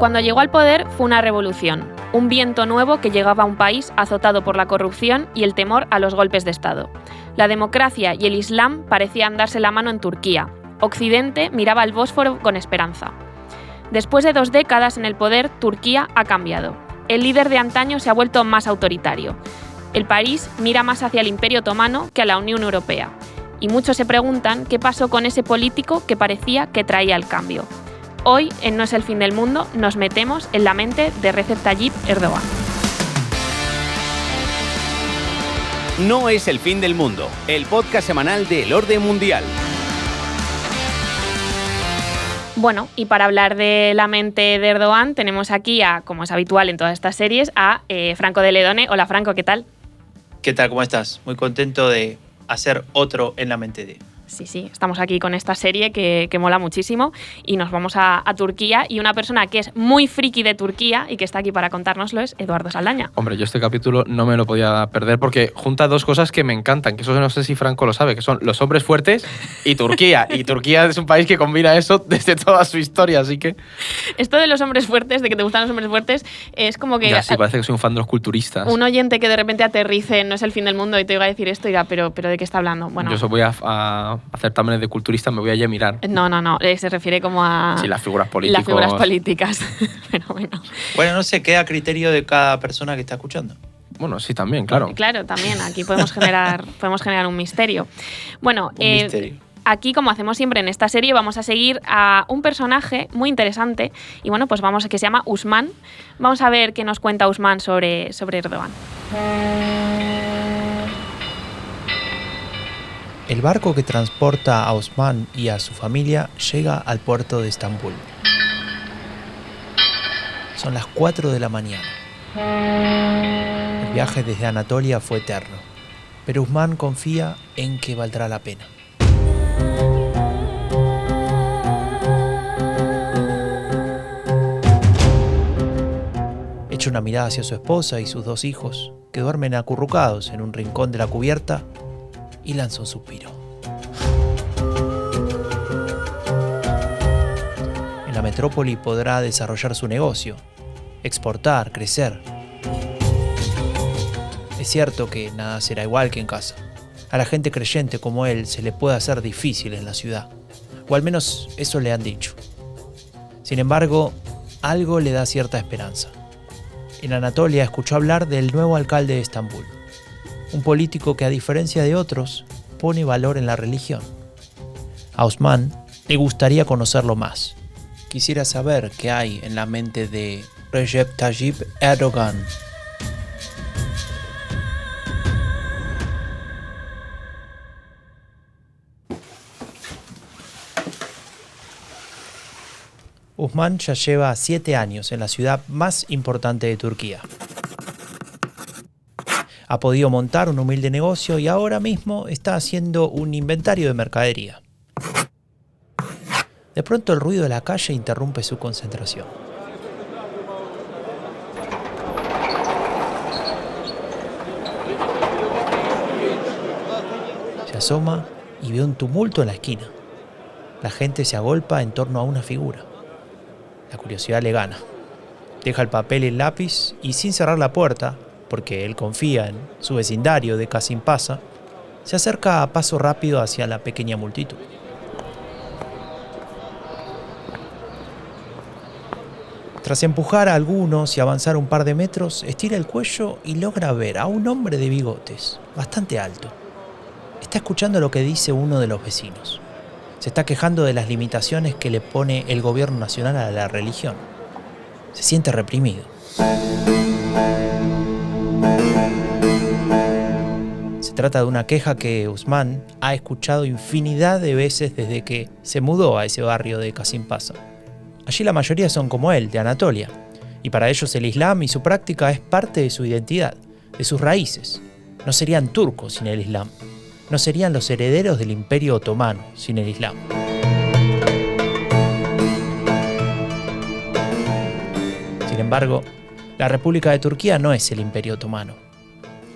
Cuando llegó al poder fue una revolución, un viento nuevo que llegaba a un país azotado por la corrupción y el temor a los golpes de Estado. La democracia y el Islam parecían darse la mano en Turquía. Occidente miraba el Bósforo con esperanza. Después de 2 décadas en el poder, Turquía ha cambiado. El líder de antaño se ha vuelto más autoritario. El país mira más hacia el Imperio Otomano que a la Unión Europea. Y muchos se preguntan qué pasó con ese político que parecía que traía el cambio. Hoy, en No es el fin del mundo, nos metemos en la mente de Recep Tayyip Erdogan. No es el fin del mundo, el podcast semanal del orden mundial. Bueno, y para hablar de la mente de Erdogan tenemos aquí, como es habitual en todas estas series, a Franco de Ledone. Hola Franco, ¿qué tal? ¿Qué tal? ¿Cómo estás? Muy contento de hacer otro en la mente de... Sí, estamos aquí con esta serie que mola muchísimo y nos vamos a Turquía, y una persona que es muy friki de Turquía y que está aquí para contárnoslo es Eduardo Saldaña. Hombre, yo este capítulo no me lo podía perder porque junta 2 cosas que me encantan, que eso no sé si Franco lo sabe, que son los hombres fuertes y Turquía. Y Turquía es un país que combina eso desde toda su historia, así que... Esto de los hombres fuertes, de que te gustan los hombres fuertes, es como que... Ya sí, parece que soy un fan de los culturistas. Un oyente que de repente aterrice, no es el fin del mundo, y te iba a decir esto, y pero ¿de qué está hablando? Bueno, yo voy a hacer también de culturista, me voy a mirar. No, se refiere como a... Sí, las figuras políticas. Las figuras políticas. Pero bueno. Bueno, no sé, queda a criterio de cada persona que está escuchando. Bueno, sí, también, claro. Claro, también. Aquí podemos generar un misterio. Bueno, misterio. Aquí, como hacemos siempre en esta serie, vamos a seguir a un personaje muy interesante, y bueno, pues que se llama Usman. Vamos a ver qué nos cuenta Usman sobre Erdogan. El barco que transporta a Osman y a su familia llega al puerto de Estambul. Son las 4 de la mañana. El viaje desde Anatolia fue eterno, pero Usman confía en que valdrá la pena. Echa una mirada hacia su esposa y sus 2 hijos, que duermen acurrucados en un rincón de la cubierta, y lanza un suspiro. En la metrópoli podrá desarrollar su negocio, exportar, crecer. Es cierto que nada será igual que en casa. A la gente creyente como él se le puede hacer difícil en la ciudad, o al menos eso le han dicho. Sin embargo, algo le da cierta esperanza. En Anatolia escuchó hablar del nuevo alcalde de Estambul, un político que, a diferencia de otros, pone valor en la religión. A Osman le gustaría conocerlo más. Quisiera saber qué hay en la mente de Recep Tayyip Erdogan. Osman ya lleva 7 años en la ciudad más importante de Turquía. Ha podido montar un humilde negocio y ahora mismo está haciendo un inventario de mercadería. De pronto el ruido de la calle interrumpe su concentración. Se asoma y ve un tumulto en la esquina. La gente se agolpa en torno a una figura. La curiosidad le gana. Deja el papel y el lápiz y, sin cerrar la puerta, porque él confía en su vecindario de Kasim Paşa, se acerca a paso rápido hacia la pequeña multitud. Tras empujar a algunos y avanzar un par de metros, estira el cuello y logra ver a un hombre de bigotes, bastante alto. Está escuchando lo que dice uno de los vecinos. Se está quejando de las limitaciones que le pone el gobierno nacional a la religión. Se siente reprimido. Se trata de una queja que Osman ha escuchado infinidad de veces desde que se mudó a ese barrio de Kasim Paşa. Allí la mayoría son como él, de Anatolia, y para ellos el Islam y su práctica es parte de su identidad, de sus raíces. No serían turcos sin el Islam, no serían los herederos del Imperio Otomano sin el Islam. Sin embargo, la República de Turquía no es el Imperio Otomano.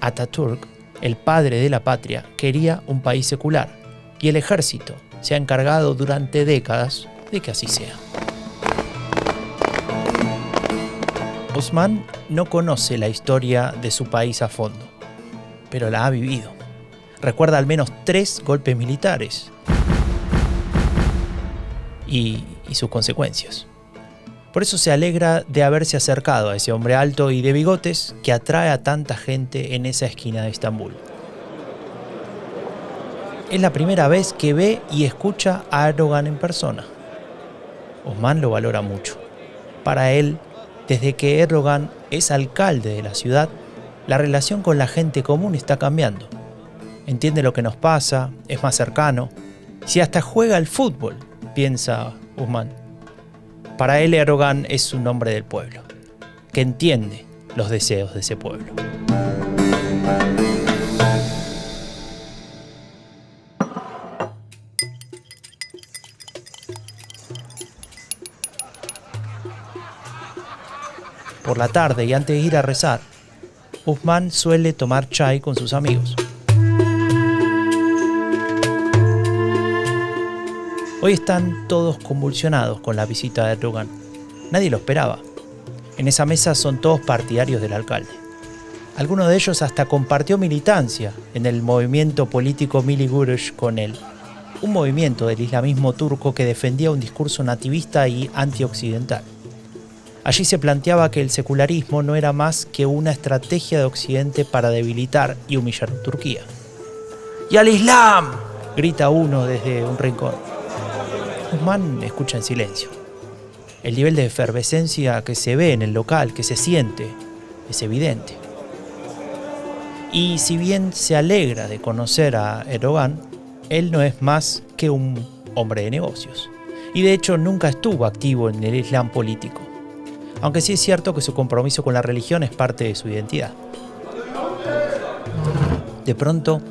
Atatürk, el padre de la patria, quería un país secular, y el ejército se ha encargado durante décadas de que así sea. Osman no conoce la historia de su país a fondo, pero la ha vivido. Recuerda al menos 3 golpes militares y sus consecuencias. Por eso se alegra de haberse acercado a ese hombre alto y de bigotes que atrae a tanta gente en esa esquina de Estambul. Es la primera vez que ve y escucha a Erdogan en persona. Osman lo valora mucho. Para él, desde que Erdogan es alcalde de la ciudad, la relación con la gente común está cambiando. Entiende lo que nos pasa, es más cercano. Si hasta juega al fútbol, piensa Osman. Para él, Erdogan es un hombre del pueblo, que entiende los deseos de ese pueblo. Por la tarde y antes de ir a rezar, Osman suele tomar chai con sus amigos. Hoy están todos convulsionados con la visita de Erdogan. Nadie lo esperaba. En esa mesa son todos partidarios del alcalde. Alguno de ellos hasta compartió militancia en el movimiento político Millî Görüş con él, un movimiento del islamismo turco que defendía un discurso nativista y antioccidental. Allí se planteaba que el secularismo no era más que una estrategia de Occidente para debilitar y humillar a Turquía. ¡Y al Islam!, grita uno desde un rincón. Osman escucha en silencio. El nivel de efervescencia que se ve en el local, que se siente, es evidente. Y si bien se alegra de conocer a Erdogan, él no es más que un hombre de negocios. Y de hecho nunca estuvo activo en el Islam político. Aunque sí es cierto que su compromiso con la religión es parte de su identidad. De pronto,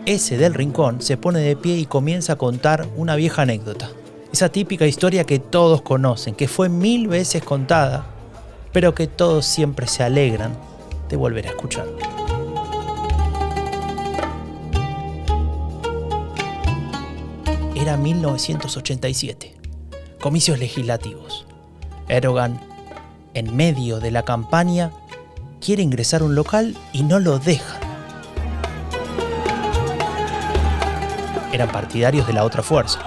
ese del rincón se pone de pie y comienza a contar una vieja anécdota. Esa típica historia que todos conocen, que fue 1000 veces contada, pero que todos siempre se alegran de volver a escuchar. Era 1987, comicios legislativos. Erdogan, en medio de la campaña, quiere ingresar a un local y no lo dejan. Eran partidarios de la otra fuerza.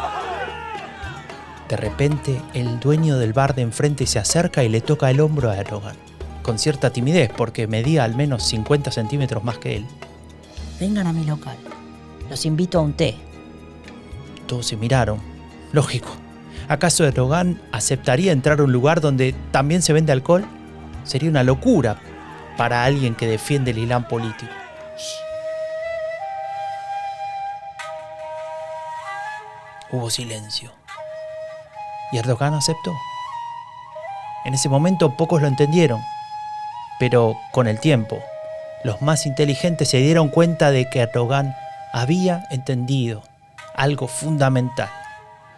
De repente, el dueño del bar de enfrente se acerca y le toca el hombro a Erdogan, con cierta timidez porque medía al menos 50 centímetros más que él. Vengan a mi local. Los invito a un té. Todos se miraron. Lógico. ¿Acaso Erdogan aceptaría entrar a un lugar donde también se vende alcohol? Sería una locura para alguien que defiende el Islam político. Hubo silencio. ¿Y Erdogan aceptó? En ese momento pocos lo entendieron, pero con el tiempo, los más inteligentes se dieron cuenta de que Erdogan había entendido algo fundamental,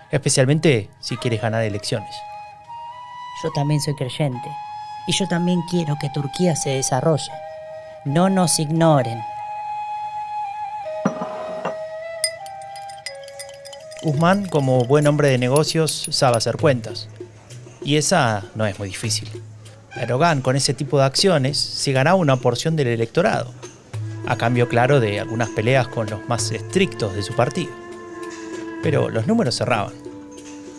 especialmente si quieres ganar elecciones. Yo también soy creyente y yo también quiero que Turquía se desarrolle. No nos ignoren. Osman, como buen hombre de negocios, sabe hacer cuentas. Y esa no es muy difícil. Erdogan, con ese tipo de acciones, se ganaba una porción del electorado, a cambio, claro, de algunas peleas con los más estrictos de su partido. Pero los números cerraban.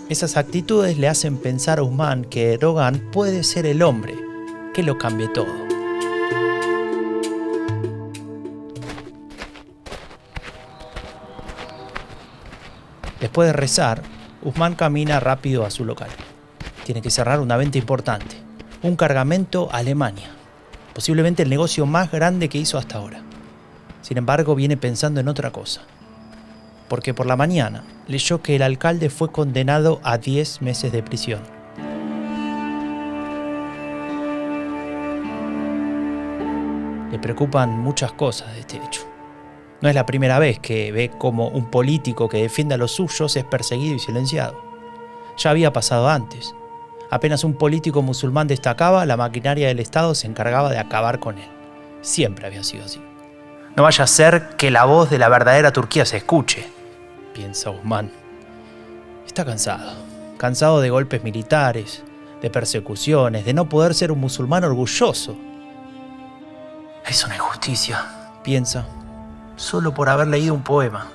Esas actitudes le hacen pensar a Osman que Erdogan puede ser el hombre que lo cambie todo. Después de rezar, Osman camina rápido a su local. Tiene que cerrar una venta importante, un cargamento a Alemania, posiblemente el negocio más grande que hizo hasta ahora. Sin embargo, viene pensando en otra cosa, porque por la mañana leyó que el alcalde fue condenado a 10 meses de prisión. Le preocupan muchas cosas de este hecho. No es la primera vez que ve cómo un político que defiende a los suyos es perseguido y silenciado. Ya había pasado antes. Apenas un político musulmán destacaba, la maquinaria del Estado se encargaba de acabar con él. Siempre había sido así. No vaya a ser que la voz de la verdadera Turquía se escuche, piensa Osman. Está cansado de golpes militares, de persecuciones, de no poder ser un musulmán orgulloso. Es una injusticia, piensa, solo por haber leído un poema.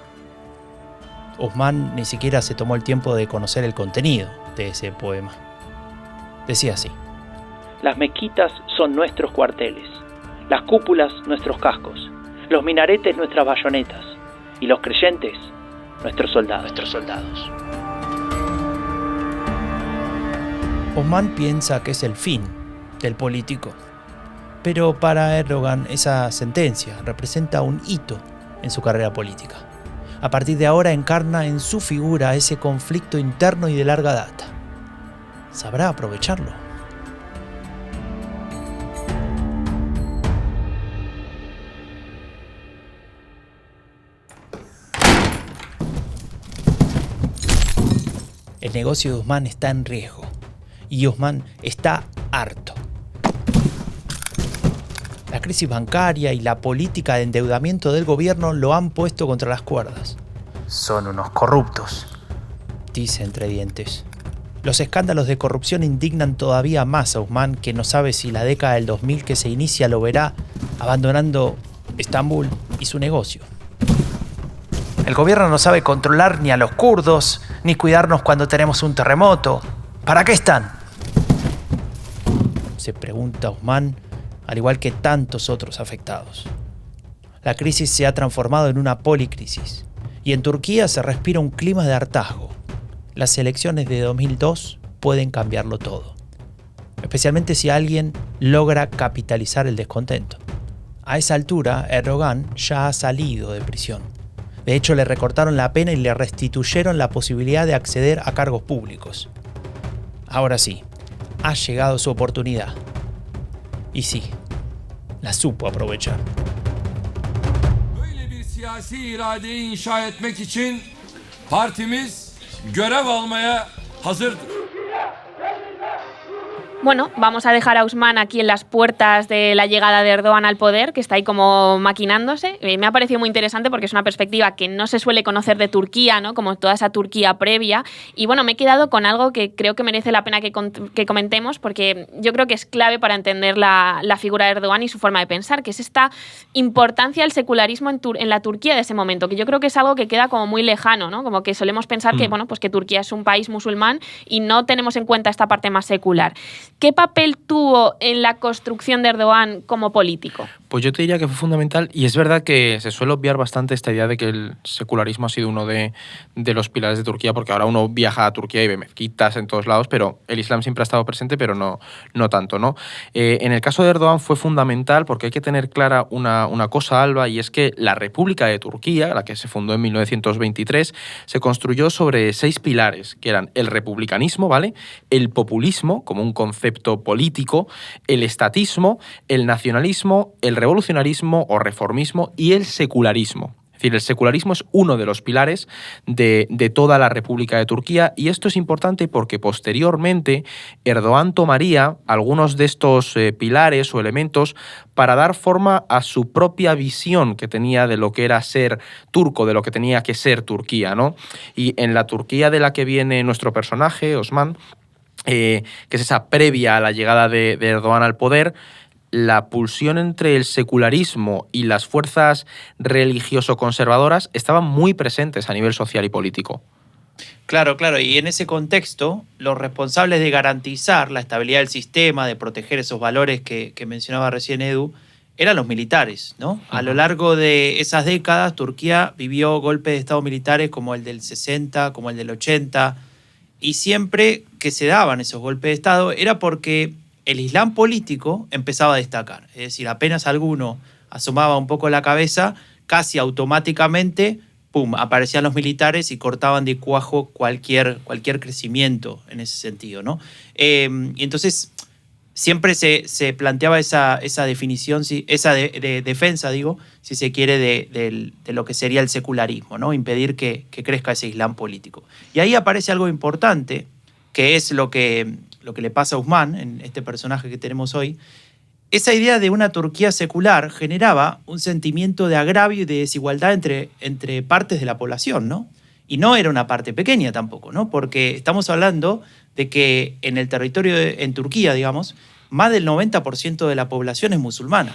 Osman ni siquiera se tomó el tiempo de conocer el contenido de ese poema. Decía así: las mezquitas son nuestros cuarteles, las cúpulas nuestros cascos, los minaretes nuestras bayonetas y los creyentes nuestros soldados. Osman piensa que es el fin del político, pero para Erdogan esa sentencia representa un hito en su carrera política. A partir de ahora encarna en su figura ese conflicto interno y de larga data. ¿Sabrá aprovecharlo? El negocio de Osman está en riesgo y Osman está harto. La crisis bancaria y la política de endeudamiento del gobierno lo han puesto contra las cuerdas. Son unos corruptos, dice entre dientes. Los escándalos de corrupción indignan todavía más a Osman, que no sabe si la década del 2000 que se inicia lo verá abandonando Estambul y su negocio. El gobierno no sabe controlar ni a los kurdos, ni cuidarnos cuando tenemos un terremoto. ¿Para qué están?, se pregunta Osman, al igual que tantos otros afectados. La crisis se ha transformado en una policrisis y en Turquía se respira un clima de hartazgo. Las elecciones de 2002 pueden cambiarlo todo, especialmente si alguien logra capitalizar el descontento. A esa altura, Erdogan ya ha salido de prisión. De hecho, le recortaron la pena y le restituyeron la posibilidad de acceder a cargos públicos. Ahora sí, ha llegado su oportunidad. Y sí, la supo aprovechar. Böyle bir siyasi iradeyi inşa etmek için partimiz görev almaya hazırdır. Bueno, vamos a dejar a Osman aquí en las puertas de la llegada de Erdogan al poder, que está ahí como maquinándose. Me ha parecido muy interesante porque es una perspectiva que no se suele conocer de Turquía, ¿no? Como toda esa Turquía previa. Y bueno, me he quedado con algo que creo que merece la pena que comentemos, porque yo creo que es clave para entender la figura de Erdogan y su forma de pensar, que es esta importancia del secularismo en la Turquía de ese momento, que yo creo que es algo que queda como muy lejano, ¿no? Como que solemos pensar que, bueno, pues que Turquía es un país musulmán y no tenemos en cuenta esta parte más secular. ¿Qué papel tuvo en la construcción de Erdogan como político? Pues yo te diría que fue fundamental, y es verdad que se suele obviar bastante esta idea de que el secularismo ha sido uno de los pilares de Turquía, porque ahora uno viaja a Turquía y ve mezquitas en todos lados, pero el Islam siempre ha estado presente, pero no tanto, ¿no? En el caso de Erdogan fue fundamental porque hay que tener clara una cosa, Alba, y es que la República de Turquía, la que se fundó en 1923, se construyó sobre 6 pilares, que eran el republicanismo, ¿vale?, el populismo, como un concepto político, el estatismo, el nacionalismo, el revolucionarismo o reformismo y el secularismo. Es decir, el secularismo es uno de los pilares de toda la República de Turquía, y esto es importante porque posteriormente Erdogan tomaría algunos de estos pilares o elementos para dar forma a su propia visión que tenía de lo que era ser turco, de lo que tenía que ser Turquía, ¿no? Y en la Turquía de la que viene nuestro personaje, Osman, que es esa previa a la llegada de Erdogan al poder, la pulsión entre el secularismo y las fuerzas religioso-conservadoras estaban muy presentes a nivel social y político. Claro, y en ese contexto, los responsables de garantizar la estabilidad del sistema, de proteger esos valores que mencionaba recién Edu, eran los militares, ¿no? A lo largo de esas décadas, Turquía vivió golpes de estado militares como el del 60, como el del 80, y siempre que se daban esos golpes de estado era porque el Islam político empezaba a destacar. Es decir, apenas alguno asomaba un poco la cabeza, casi automáticamente, ¡pum!, aparecían los militares y cortaban de cuajo cualquier crecimiento en ese sentido, ¿no? Y entonces siempre se planteaba esa definición, esa defensa, digo, si se quiere, de lo que sería el secularismo, ¿no? Impedir que crezca ese Islam político. Y ahí aparece algo importante, que es lo que le pasa a Osman, en este personaje que tenemos hoy. Esa idea de una Turquía secular generaba un sentimiento de agravio y de desigualdad entre partes de la población, ¿no? Y no era una parte pequeña tampoco, ¿no? Porque estamos hablando de que en el territorio, en Turquía, digamos, más del 90% de la población es musulmana.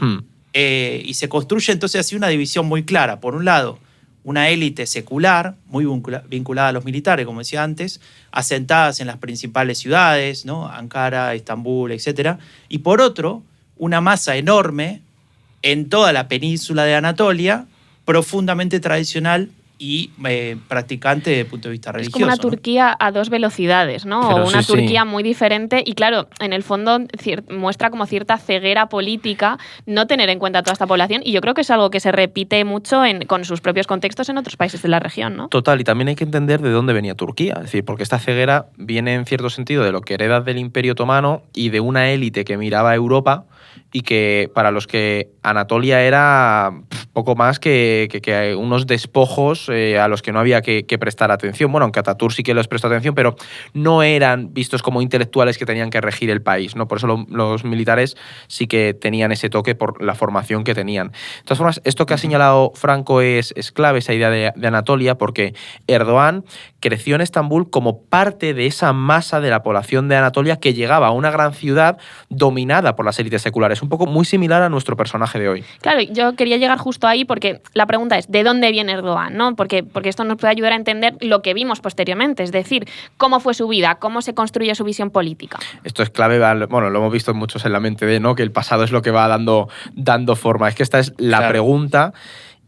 Y se construye entonces así una división muy clara. Por un lado, una élite secular, muy vinculada a los militares, como decía antes, asentadas en las principales ciudades, ¿no? Ankara, Estambul, etc. Y por otro, una masa enorme en toda la península de Anatolia, profundamente tradicional y practicante desde el punto de vista religioso. Es como una ¿no? Turquía a dos velocidades, ¿no? Pero o una sí, Turquía muy diferente y claro, en el fondo muestra como cierta ceguera política no tener en cuenta toda esta población y yo creo que es algo que se repite mucho con sus propios contextos en otros países de la región, ¿no? Total, y también hay que entender de dónde venía Turquía, es decir, porque esta ceguera viene en cierto sentido de lo que hereda del Imperio Otomano y de una élite que miraba a Europa y que para los que Anatolia era poco más que unos despojos a los que no había que prestar atención. Bueno, aunque Atatürk sí que les prestó atención, pero no eran vistos como intelectuales que tenían que regir el país, ¿no? Por eso los militares sí que tenían ese toque por la formación que tenían. De todas formas, esto que ha señalado Franco es clave, esa idea de Anatolia, porque Erdogan creció en Estambul como parte de esa masa de la población de Anatolia que llegaba a una gran ciudad dominada por las élites seculares. Un poco muy similar a nuestro personaje de hoy. Claro, yo quería llegar justo ahí porque la pregunta es ¿de dónde viene Erdogan? ¿No? Porque esto nos puede ayudar a entender lo que vimos posteriormente, es decir, cómo fue su vida, cómo se construye su visión política. Esto es clave, bueno, lo hemos visto muchos en la mente de, ¿no? Que el pasado es lo que va dando forma. Es que esta es la pregunta.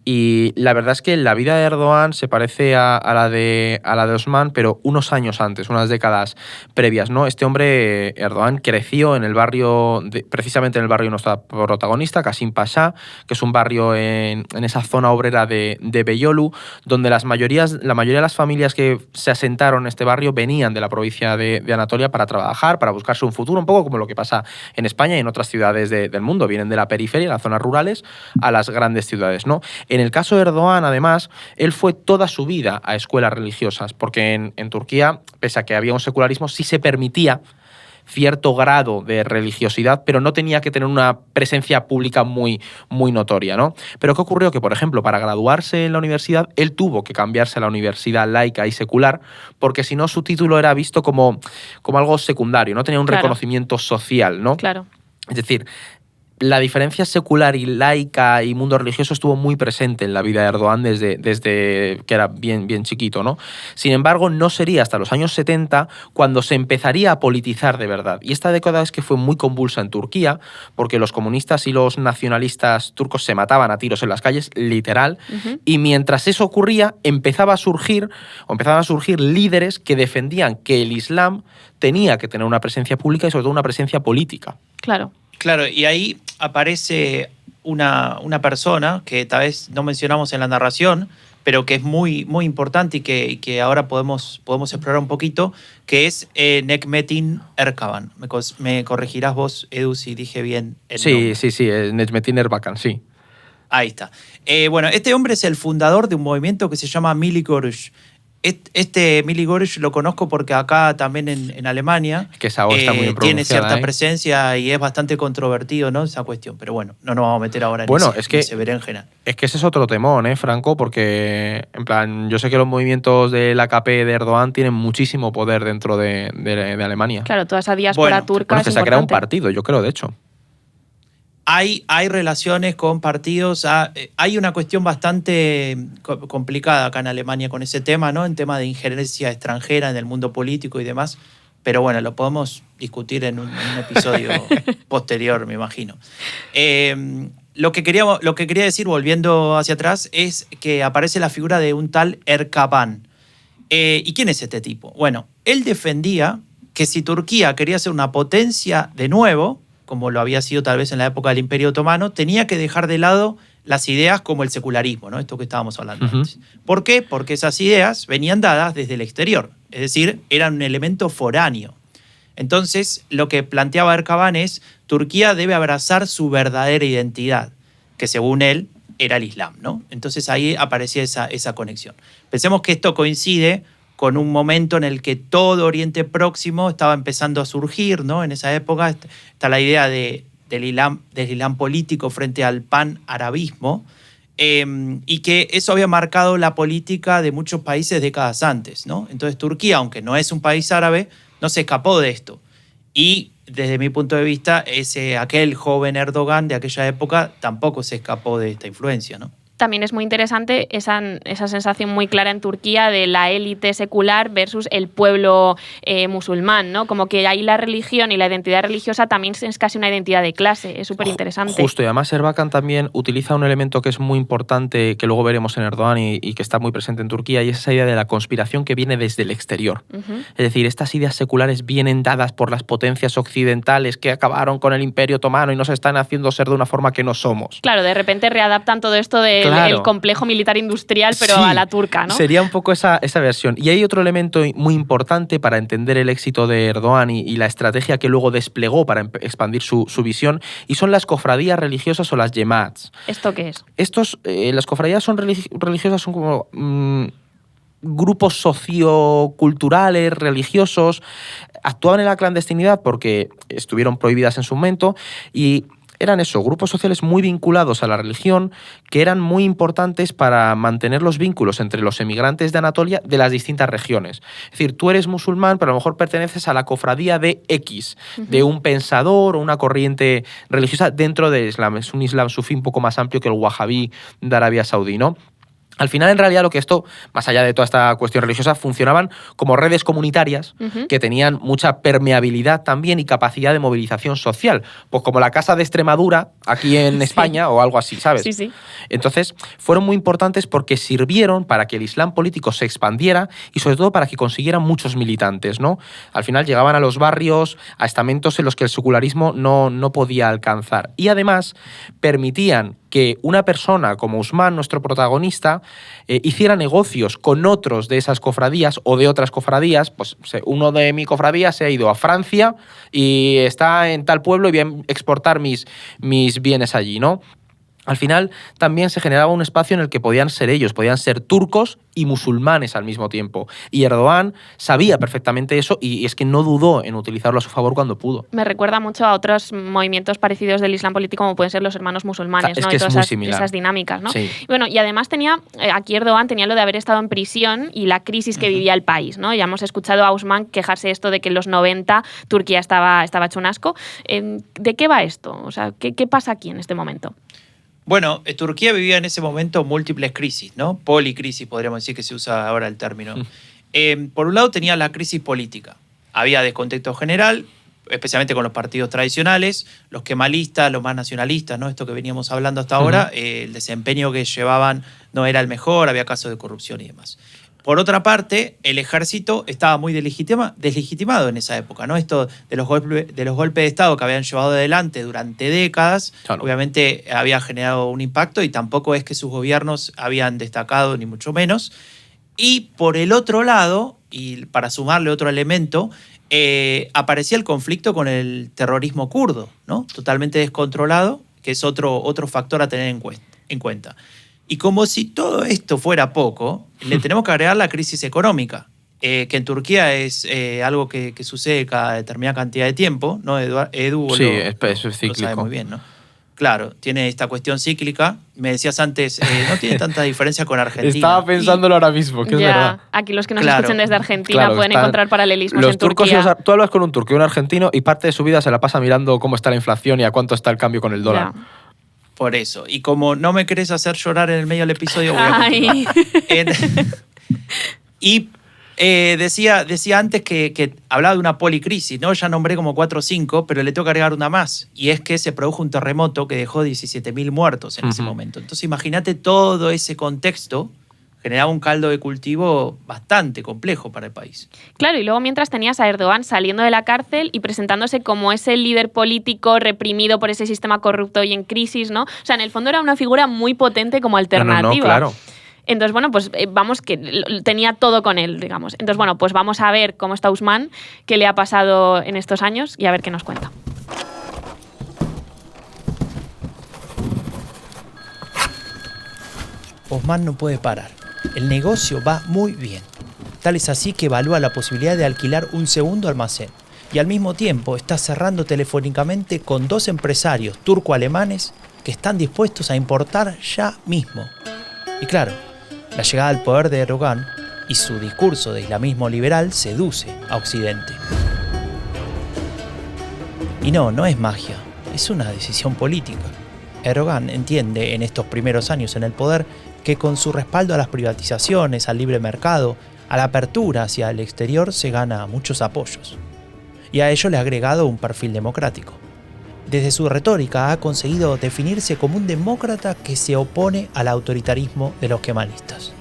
Y la verdad es que la vida de Erdogan se parece a la de Osman, pero unos años antes, unas décadas previas, ¿no? Este hombre, Erdogan, creció en el barrio, precisamente en el barrio de nuestra protagonista, Kasim Pasha, que es un barrio en esa zona obrera de Beyoğlu, donde la mayoría de las familias que se asentaron en este barrio venían de la provincia de Anatolia para trabajar, para buscarse un futuro, un poco como lo que pasa en España y en otras ciudades del mundo. Vienen de la periferia, las zonas rurales, a las grandes ciudades, ¿no? En el caso de Erdogan, además, él fue toda su vida a escuelas religiosas, porque en Turquía, pese a que había un secularismo, sí se permitía cierto grado de religiosidad, pero no tenía que tener una presencia pública muy, muy notoria, ¿no? Pero ¿qué ocurrió? Que, por ejemplo, para graduarse en la universidad, él tuvo que cambiarse a la universidad laica y secular, porque si no, su título era visto como algo secundario, no tenía un reconocimiento social, ¿no? Claro. Es decir, la diferencia secular y laica y mundo religioso estuvo muy presente en la vida de Erdogan desde que era bien chiquito, ¿no? Sin embargo, no sería hasta los años 70 cuando se empezaría a politizar de verdad. Y esta década es que fue muy convulsa en Turquía, porque los comunistas y los nacionalistas turcos se mataban a tiros en las calles, literal, y mientras eso ocurría, empezaban a surgir líderes que defendían que el Islam tenía que tener una presencia pública y sobre todo una presencia política. Claro. Claro, y ahí aparece una persona que tal vez no mencionamos en la narración, pero que es muy, muy importante y que ahora podemos explorar un poquito, que es Necmettin Erbakan. Me corregirás vos, Edu, si dije bien el nombre. Sí, Necmettin Erbakan, sí. Ahí está. Bueno, este hombre es el fundador de un movimiento que se llama Millî Görüş. Este Millî Görüş lo conozco porque acá también en Alemania que esa O está muy bien tiene cierta pronunciada, presencia y es bastante controvertido, ¿no? Esa cuestión. Pero bueno, no nos vamos a meter ahora en ese berenjena. Es que ese es otro temón, Franco, porque en plan, yo sé que los movimientos del AKP de Erdogan tienen muchísimo poder dentro de Alemania. Claro, toda esa diáspora turca es que se ha creado un partido, yo creo, de hecho. Hay relaciones con partidos, hay una cuestión bastante complicada acá en Alemania con ese tema, ¿no? En tema de injerencia extranjera en el mundo político y demás, pero bueno, lo podemos discutir en un episodio posterior, me imagino. Lo que quería decir, volviendo hacia atrás, es que aparece la figura de un tal Erbakan. ¿Y quién es este tipo? Bueno, él defendía que si Turquía quería ser una potencia de nuevo, como lo había sido tal vez en la época del Imperio Otomano, tenía que dejar de lado las ideas como el secularismo, ¿no? Esto que estábamos hablando antes. ¿Por qué? Porque esas ideas venían dadas desde el exterior, es decir, eran un elemento foráneo. Entonces, lo que planteaba Erbakan es Turquía debe abrazar su verdadera identidad, que según él era el Islam, ¿no? Entonces ahí aparecía esa conexión. Pensemos que esto coincide con un momento en el que todo Oriente Próximo estaba empezando a surgir, ¿no? En esa época está la idea del Islam político frente al pan-arabismo, y que eso había marcado la política de muchos países décadas antes, ¿no? Entonces Turquía, aunque no es un país árabe, no se escapó de esto. Y desde mi punto de vista, aquel joven Erdogan de aquella época tampoco se escapó de esta influencia, ¿no? También es muy interesante esa sensación muy clara en Turquía de la élite secular versus el pueblo musulmán, ¿no? Como que ahí la religión y la identidad religiosa también es casi una identidad de clase, es súper interesante. Justo, y además Erbakan también utiliza un elemento que es muy importante, que luego veremos en Erdogan y que está muy presente en Turquía, y es esa idea de la conspiración que viene desde el exterior. Es decir, estas ideas seculares vienen dadas por las potencias occidentales que acabaron con el Imperio Otomano y nos están haciendo ser de una forma que no somos. Claro, de repente readaptan todo esto del complejo militar industrial, pero sí, a la turca, ¿no? Sería un poco esa versión. Y hay otro elemento muy importante para entender el éxito de Erdogan y la estrategia que luego desplegó para expandir su visión, y son las cofradías religiosas o las yemats. ¿Esto qué es? Las cofradías religiosas son como grupos socioculturales, religiosos, actuaban en la clandestinidad porque estuvieron prohibidas en su momento, y eran grupos sociales muy vinculados a la religión, que eran muy importantes para mantener los vínculos entre los emigrantes de Anatolia de las distintas regiones. Es decir, tú eres musulmán, pero a lo mejor perteneces a la cofradía de X, de un pensador o una corriente religiosa dentro del Islam. Es un Islam sufí un poco más amplio que el wahabí de Arabia Saudí, ¿no? Al final, en realidad, lo que esto, más allá de toda esta cuestión religiosa, funcionaban como redes comunitarias que tenían mucha permeabilidad también y capacidad de movilización social. Pues como la Casa de Extremadura, aquí en España, o algo así, ¿sabes? Sí, sí. Entonces, fueron muy importantes porque sirvieron para que el Islam político se expandiera y, sobre todo, para que consiguieran muchos militantes, ¿no? Al final llegaban a los barrios, a estamentos en los que el secularismo no podía alcanzar. Y, además, permitían que una persona como Usman, nuestro protagonista, hiciera negocios con otros de esas cofradías o de otras cofradías. Pues uno de mi cofradía se ha ido a Francia y está en tal pueblo y voy a exportar mis bienes allí, ¿no? Al final también se generaba un espacio en el que podían ser turcos y musulmanes al mismo tiempo. Y Erdogan sabía perfectamente eso y es que no dudó en utilizarlo a su favor cuando pudo. Me recuerda mucho a otros movimientos parecidos del Islam político, como pueden ser los hermanos musulmanes, es ¿no? que Y todas es muy esas dinámicas, ¿no? Sí. Bueno, y además aquí Erdogan tenía lo de haber estado en prisión y la crisis que vivía el país, ¿no? Ya hemos escuchado a Usman quejarse esto de que en los 90 Turquía estaba hecho un asco. ¿De qué va esto? O sea, ¿qué pasa aquí en este momento? Bueno, Turquía vivía en ese momento múltiples crisis, ¿no? Policrisis, podríamos decir que se usa ahora el término. Por un lado tenía la crisis política. Había descontento general, especialmente con los partidos tradicionales, los kemalistas, los más nacionalistas, ¿no? Esto que veníamos hablando hasta ahora, el desempeño que llevaban no era el mejor, había casos de corrupción y demás. Por otra parte, el ejército estaba muy deslegitimado en esa época, ¿no? Esto de los golpes de Estado que habían llevado adelante durante décadas, claro, obviamente había generado un impacto y tampoco es que sus gobiernos habían destacado, ni mucho menos. Y por el otro lado, y para sumarle otro elemento, aparecía el conflicto con el terrorismo kurdo, ¿no? Totalmente descontrolado, que es otro factor a tener en cuenta. Y como si todo esto fuera poco, le tenemos que agregar la crisis económica, que en Turquía es algo que sucede cada determinada cantidad de tiempo, ¿no? Edu sí, lo cíclico. sabe muy bien, ¿no? Claro, tiene esta cuestión cíclica. Me decías antes, no tiene tanta diferencia con Argentina. Estaba pensándolo ahora mismo, que es verdad. Aquí los que nos escuchen desde Argentina pueden encontrar paralelismos en Turquía. Tú hablas con un turco y un argentino y parte de su vida se la pasa mirando cómo está la inflación y a cuánto está el cambio con el dólar. Ya. Por eso. Y como no me querés hacer llorar en el medio del episodio, voy a continuar. Y decía antes que hablaba de una policrisis, ¿no? Ya nombré como 4 o 5, pero le tengo que agregar una más. Y es que se produjo un terremoto que dejó 17.000 muertos en ese momento. Entonces imagínate todo ese contexto. Generaba un caldo de cultivo bastante complejo para el país. Claro, y luego mientras tenías a Erdogan saliendo de la cárcel y presentándose como ese líder político reprimido por ese sistema corrupto y en crisis, ¿no? O sea, en el fondo era una figura muy potente como alternativa. No, claro. Entonces, bueno, pues vamos, que tenía todo con él, digamos. Entonces, bueno, pues vamos a ver cómo está Usman, qué le ha pasado en estos años y a ver qué nos cuenta. Osman no puede parar. El negocio va muy bien. Tal es así que evalúa la posibilidad de alquilar un segundo almacén. Y al mismo tiempo está cerrando telefónicamente con 2 empresarios turco-alemanes que están dispuestos a importar ya mismo. Y claro, la llegada al poder de Erdogan y su discurso de islamismo liberal seduce a Occidente. Y no es magia, es una decisión política. Erdogan entiende en estos primeros años en el poder que con su respaldo a las privatizaciones, al libre mercado, a la apertura hacia el exterior se gana muchos apoyos. Y a ello le ha agregado un perfil democrático. Desde su retórica ha conseguido definirse como un demócrata que se opone al autoritarismo de los kemalistas.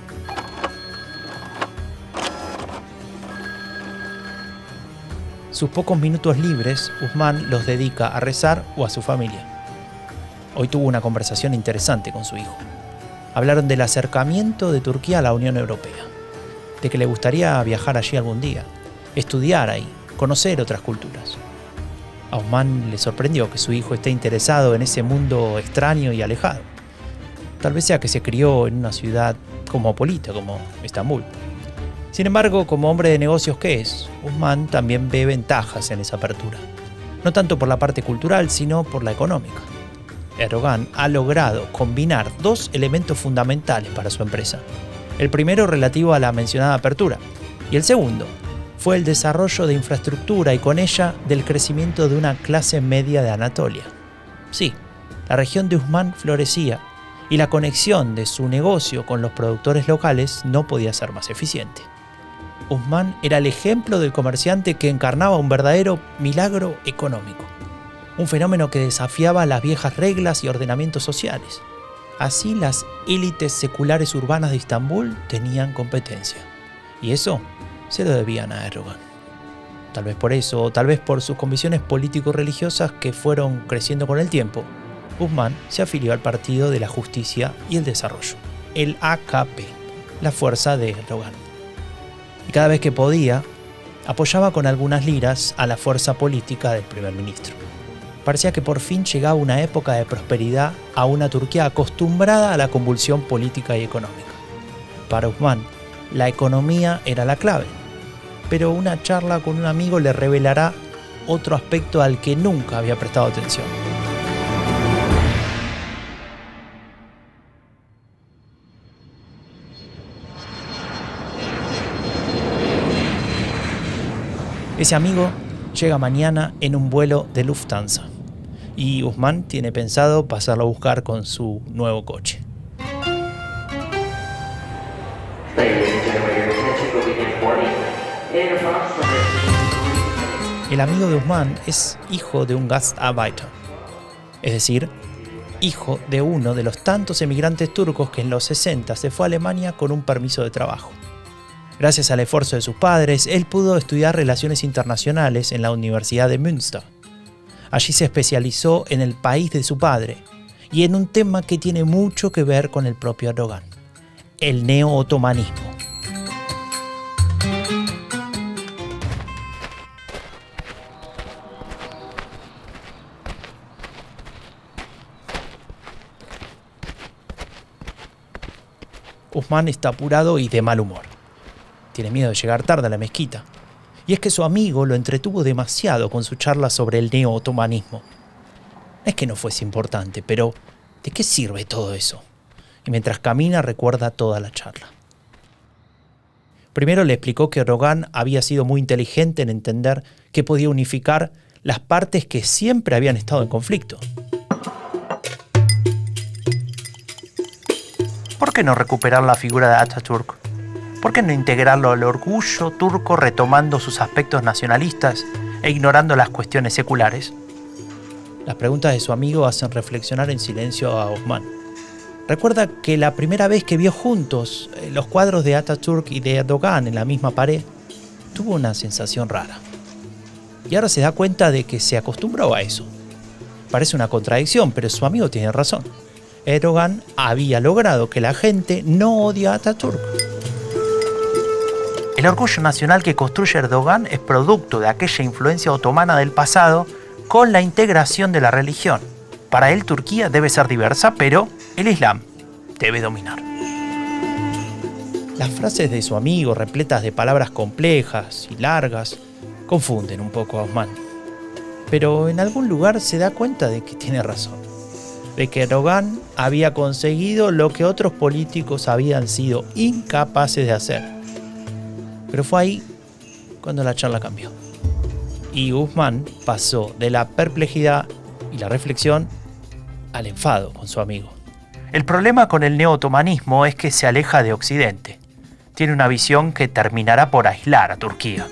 Sus pocos minutos libres, Osman los dedica a rezar o a su familia. Hoy tuvo una conversación interesante con su hijo. Hablaron del acercamiento de Turquía a la Unión Europea, de que le gustaría viajar allí algún día, estudiar ahí, conocer otras culturas. A Osman le sorprendió que su hijo esté interesado en ese mundo extraño y alejado. Tal vez sea que se crió en una ciudad cosmopolita como Estambul. Sin embargo, como hombre de negocios que es, Osman también ve ventajas en esa apertura. No tanto por la parte cultural, sino por la económica. Erdogan ha logrado combinar dos elementos fundamentales para su empresa. El primero relativo a la mencionada apertura, y el segundo fue el desarrollo de infraestructura y con ella del crecimiento de una clase media de Anatolia. Sí, la región de Osman florecía y la conexión de su negocio con los productores locales no podía ser más eficiente. Osman era el ejemplo del comerciante que encarnaba un verdadero milagro económico, un fenómeno que desafiaba las viejas reglas y ordenamientos sociales. Así las élites seculares urbanas de Estambul tenían competencia, y eso se lo debían a Erdogan. Tal vez por eso, o tal vez por sus convicciones político-religiosas que fueron creciendo con el tiempo, Osman se afilió al Partido de la Justicia y el Desarrollo, el AKP, la fuerza de Erdogan. Y cada vez que podía, apoyaba con algunas liras a la fuerza política del primer ministro. Parecía que por fin llegaba una época de prosperidad a una Turquía acostumbrada a la convulsión política y económica. Para Osman, la economía era la clave, pero una charla con un amigo le revelará otro aspecto al que nunca había prestado atención. Ese amigo llega mañana en un vuelo de Lufthansa y Osman tiene pensado pasarlo a buscar con su nuevo coche. El amigo de Osman es hijo de un Gastarbeiter, es decir, hijo de uno de los tantos emigrantes turcos que en los 60 se fue a Alemania con un permiso de trabajo. Gracias al esfuerzo de sus padres, él pudo estudiar Relaciones Internacionales en la Universidad de Münster. Allí se especializó en el país de su padre y en un tema que tiene mucho que ver con el propio Erdogan, el neo-otomanismo. Osman está apurado y de mal humor. Tiene miedo de llegar tarde a la mezquita. Y es que su amigo lo entretuvo demasiado con su charla sobre el neo-otomanismo. No es que no fuese importante, pero ¿de qué sirve todo eso? Y mientras camina recuerda toda la charla. Primero le explicó que Erdogan había sido muy inteligente en entender que podía unificar las partes que siempre habían estado en conflicto. ¿Por qué no recuperar la figura de Atatürk? ¿Por qué no integrarlo al orgullo turco retomando sus aspectos nacionalistas e ignorando las cuestiones seculares? Las preguntas de su amigo hacen reflexionar en silencio a Osman. Recuerda que la primera vez que vio juntos los cuadros de Atatürk y de Erdogan en la misma pared, tuvo una sensación rara. Y ahora se da cuenta de que se acostumbró a eso. Parece una contradicción, pero su amigo tiene razón. Erdogan había logrado que la gente no odie a Atatürk. El orgullo nacional que construye Erdogan es producto de aquella influencia otomana del pasado con la integración de la religión. Para él Turquía debe ser diversa, pero el Islam debe dominar. Las frases de su amigo, repletas de palabras complejas y largas, confunden un poco a Osman. Pero en algún lugar se da cuenta de que tiene razón. de que Erdogan había conseguido lo que otros políticos habían sido incapaces de hacer. Pero fue ahí cuando la charla cambió. Y Guzmán pasó de la perplejidad y la reflexión al enfado con su amigo. El problema con el neo-otomanismo es que se aleja de Occidente. Tiene una visión que terminará por aislar a Turquía.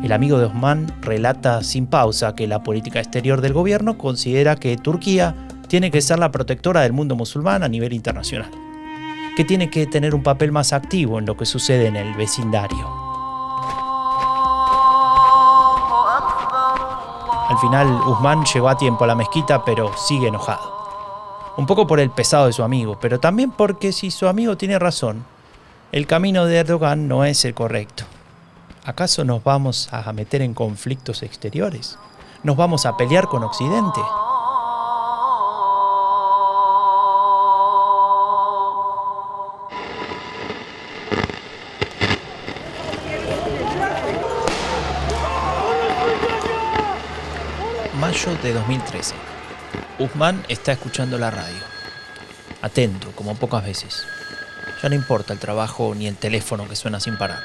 El amigo de Osman relata sin pausa que la política exterior del gobierno considera que Turquía tiene que ser la protectora del mundo musulmán a nivel internacional, que tiene que tener un papel más activo en lo que sucede en el vecindario. Al final, Osman llegó a tiempo a la mezquita, pero sigue enojado. Un poco por el pesado de su amigo, pero también porque si su amigo tiene razón, el camino de Erdogan no es el correcto. ¿Acaso nos vamos a meter en conflictos exteriores? ¿Nos vamos a pelear con Occidente? Mayo de 2013. Osman está escuchando la radio. Atento, como pocas veces. Ya no importa el trabajo ni el teléfono que suena sin parar.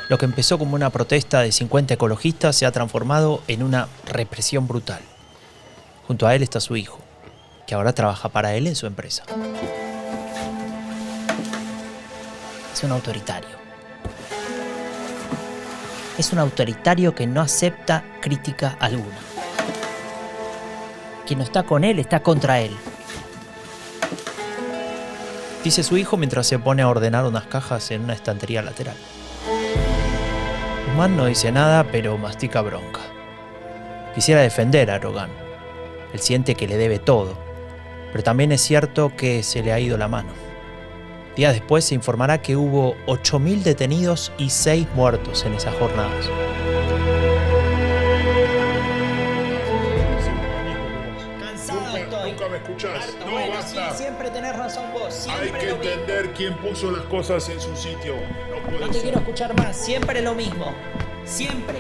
Lo que empezó como una protesta de 50 ecologistas se ha transformado en una represión brutal. Junto a él está su hijo, que ahora trabaja para él en su empresa. Es un autoritario. Es un autoritario que no acepta crítica alguna. Quien no está con él está contra él. Dice su hijo mientras se pone a ordenar unas cajas en una estantería lateral. Osman no dice nada, pero mastica bronca. Quisiera defender a Erdogan. Él siente que le debe todo, pero también es cierto que se le ha ido la mano. Días después se informará que hubo 8.000 detenidos y 6 muertos en esas jornadas. Nunca me escuchás. No, basta. Sí, siempre tenés razón vos. Hay que entender quién puso las cosas en su sitio. No puede No te ser. quiero escuchar más. Siempre lo mismo. Siempre.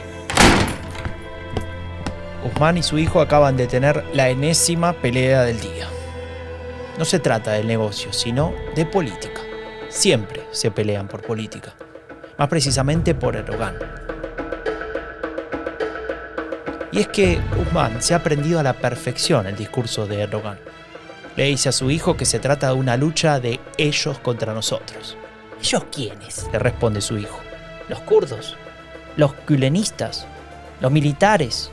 Osman y su hijo acaban de tener la enésima pelea del día. No se trata del negocio, sino de política. Siempre se pelean por política. Más precisamente por Erdogan. Y es que Osman se ha aprendido a la perfección el discurso de Erdogan. Le dice a su hijo que se trata de una lucha de ellos contra nosotros. ¿Ellos quiénes? Le responde su hijo. Los kurdos. Los gülenistas, los militares.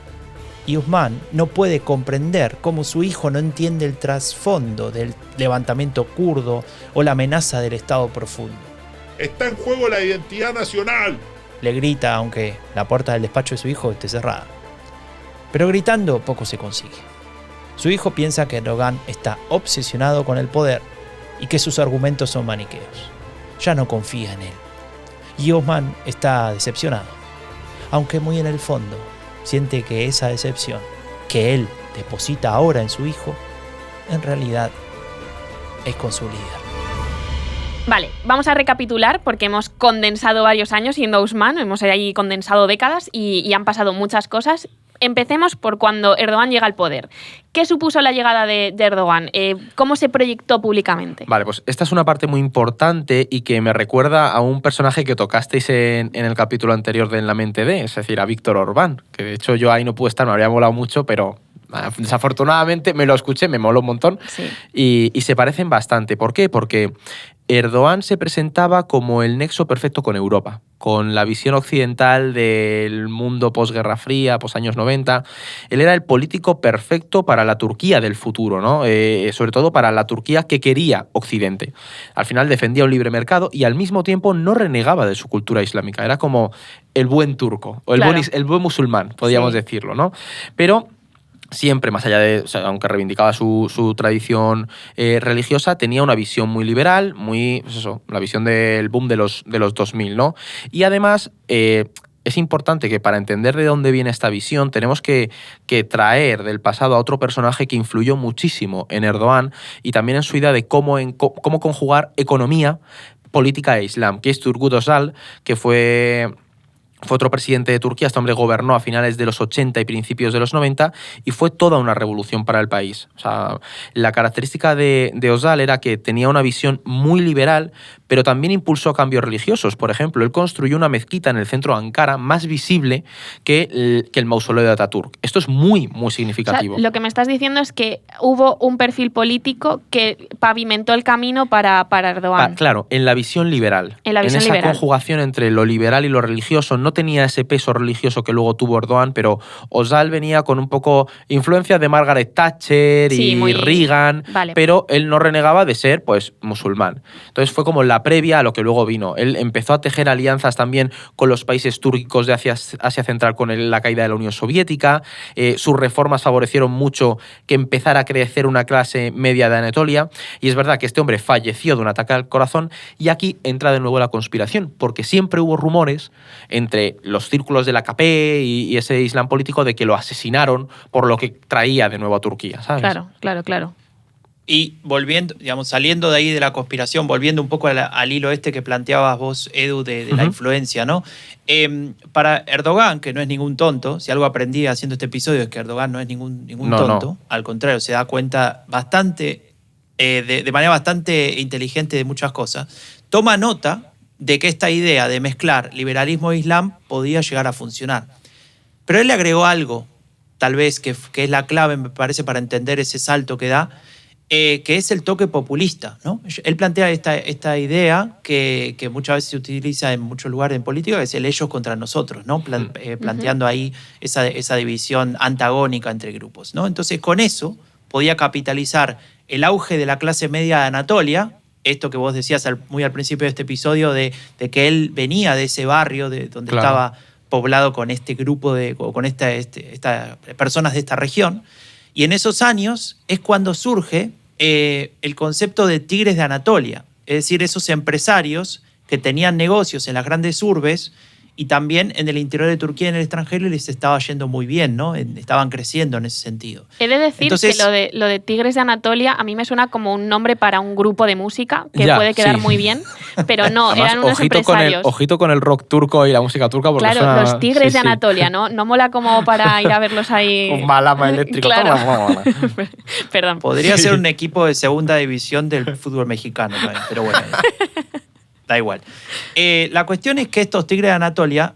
Y Osman no puede comprender cómo su hijo no entiende el trasfondo del levantamiento kurdo o la amenaza del Estado profundo. Está en juego la identidad nacional. Le grita aunque la puerta del despacho de su hijo esté cerrada. Pero gritando poco se consigue. Su hijo piensa que Erdogan está obsesionado con el poder y que sus argumentos son maniqueos. Ya no confía en él. Y Osman está decepcionado, aunque muy en el fondo siente que esa decepción que él deposita ahora en su hijo, en realidad es con su líder. Vale, vamos a recapitular porque hemos condensado varios años siendo Osman, hemos ahí condensado décadas y han pasado muchas cosas. Empecemos por cuando Erdogan llega al poder. ¿Qué supuso la llegada de Erdogan? ¿Cómo se proyectó públicamente? Vale, pues esta es una parte muy importante y que me recuerda a un personaje que tocasteis en el capítulo anterior de En la mente de, es decir, a Víctor Orbán, que de hecho yo ahí no pude estar, me habría molado mucho, pero desafortunadamente me lo escuché, me moló un montón. Sí. Y se parecen bastante. ¿Por qué? Porque Erdogan se presentaba como el nexo perfecto con Europa, con la visión occidental del mundo posguerra fría, posaños 90. Él era el político perfecto para la Turquía del futuro, ¿no? Sobre todo para la Turquía que quería Occidente. Al final defendía un libre mercado y al mismo tiempo no renegaba de su cultura islámica. Era como el buen turco, o el buen musulmán, podríamos decirlo, ¿no? Pero siempre, más allá de, o sea, aunque reivindicaba su tradición religiosa, tenía una visión muy liberal, muy, pues eso, la visión del boom de los 2000, ¿no? Y además, es importante que para entender de dónde viene esta visión tenemos que traer del pasado a otro personaje que influyó muchísimo en Erdogan y también en su idea de cómo conjugar economía, política e islam, que es Turgut Özal, que fue fue otro presidente de Turquía. Este hombre gobernó a finales de los 80 y principios de los 90 y fue toda una revolución para el país. O sea, la característica de Özal era que tenía una visión muy liberal, pero también impulsó cambios religiosos. Por ejemplo, él construyó una mezquita en el centro de Ankara más visible que el mausoleo de Atatürk. Esto es muy, muy significativo. O sea, lo que me estás diciendo es que hubo un perfil político que pavimentó el camino para Erdogan. Claro, en la visión liberal. En esa liberal. Conjugación entre lo liberal y lo religioso. No tenía ese peso religioso que luego tuvo Erdogan, pero Özal venía con un poco influencia de Margaret Thatcher y Reagan, vale. Pero él no renegaba de ser pues musulmán. Entonces fue como la previa a lo que luego vino. Él empezó a tejer alianzas también con los países túrquicos de Asia Central con la caída de la Unión Soviética. Sus reformas favorecieron mucho que empezara a crecer una clase media de Anatolia. Y es verdad que este hombre falleció de un ataque al corazón, y aquí entra de nuevo la conspiración, porque siempre hubo rumores entre los círculos de la AKP y ese islam político de que lo asesinaron por lo que traía de nuevo a Turquía, ¿sabes? Claro. Y volviendo, digamos, saliendo de ahí de la conspiración, volviendo un poco al hilo que planteabas vos, Edu, de la influencia, ¿no? Para Erdogan, que no es ningún tonto, si algo aprendí haciendo este episodio es que Erdogan no es ningún tonto, al contrario, se da cuenta de manera bastante inteligente de muchas cosas, toma nota de que esta idea de mezclar liberalismo e islam podía llegar a funcionar. Pero él le agregó algo, tal vez, que es la clave, me parece, para entender ese salto que da, que es el toque populista, ¿no? Él plantea esta idea que muchas veces se utiliza en muchos lugares en política, que es el ellos contra nosotros, ¿no? Planteando ahí esa división antagónica entre grupos, ¿no? Entonces, con eso podía capitalizar el auge de la clase media de Anatolia, esto que vos decías muy al principio de este episodio, de que él venía de ese barrio donde estaba poblado con este grupo, con estas personas de esta región. Y en esos años es cuando surge el concepto de tigres de Anatolia, es decir, esos empresarios que tenían negocios en las grandes urbes y también en el interior de Turquía y en el extranjero les estaba yendo muy bien, ¿no? Estaban creciendo en ese sentido. He de decir que lo de Tigres de Anatolia a mí me suena como un nombre para un grupo de música que puede quedar muy bien, pero no, además, eran unos empresarios. Ojito con el rock turco y la música turca, porque claro, suena, los Tigres de Anatolia, ¿no? No mola como para ir a verlos ahí. Un malama eléctrico. Claro. Perdón. Podría ser un equipo de segunda división del fútbol mexicano también, pero bueno. Da igual. La cuestión es que estos Tigres de Anatolia,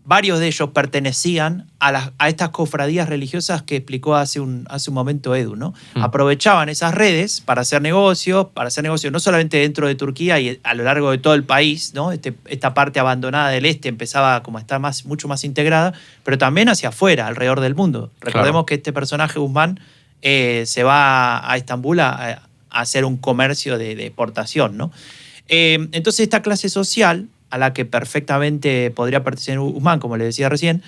varios de ellos pertenecían a estas cofradías religiosas que explicó hace un momento Edu, ¿no? Aprovechaban esas redes para hacer negocios no solamente dentro de Turquía y a lo largo de todo el país, ¿no? Esta parte abandonada del este empezaba como a estar mucho más integrada, pero también hacia afuera, alrededor del mundo. Recordemos que este personaje, Guzmán, se va a Estambul a hacer un comercio de exportación, ¿no? Entonces esta clase social, a la que perfectamente podría pertenecer Guzmán, como le decía recién,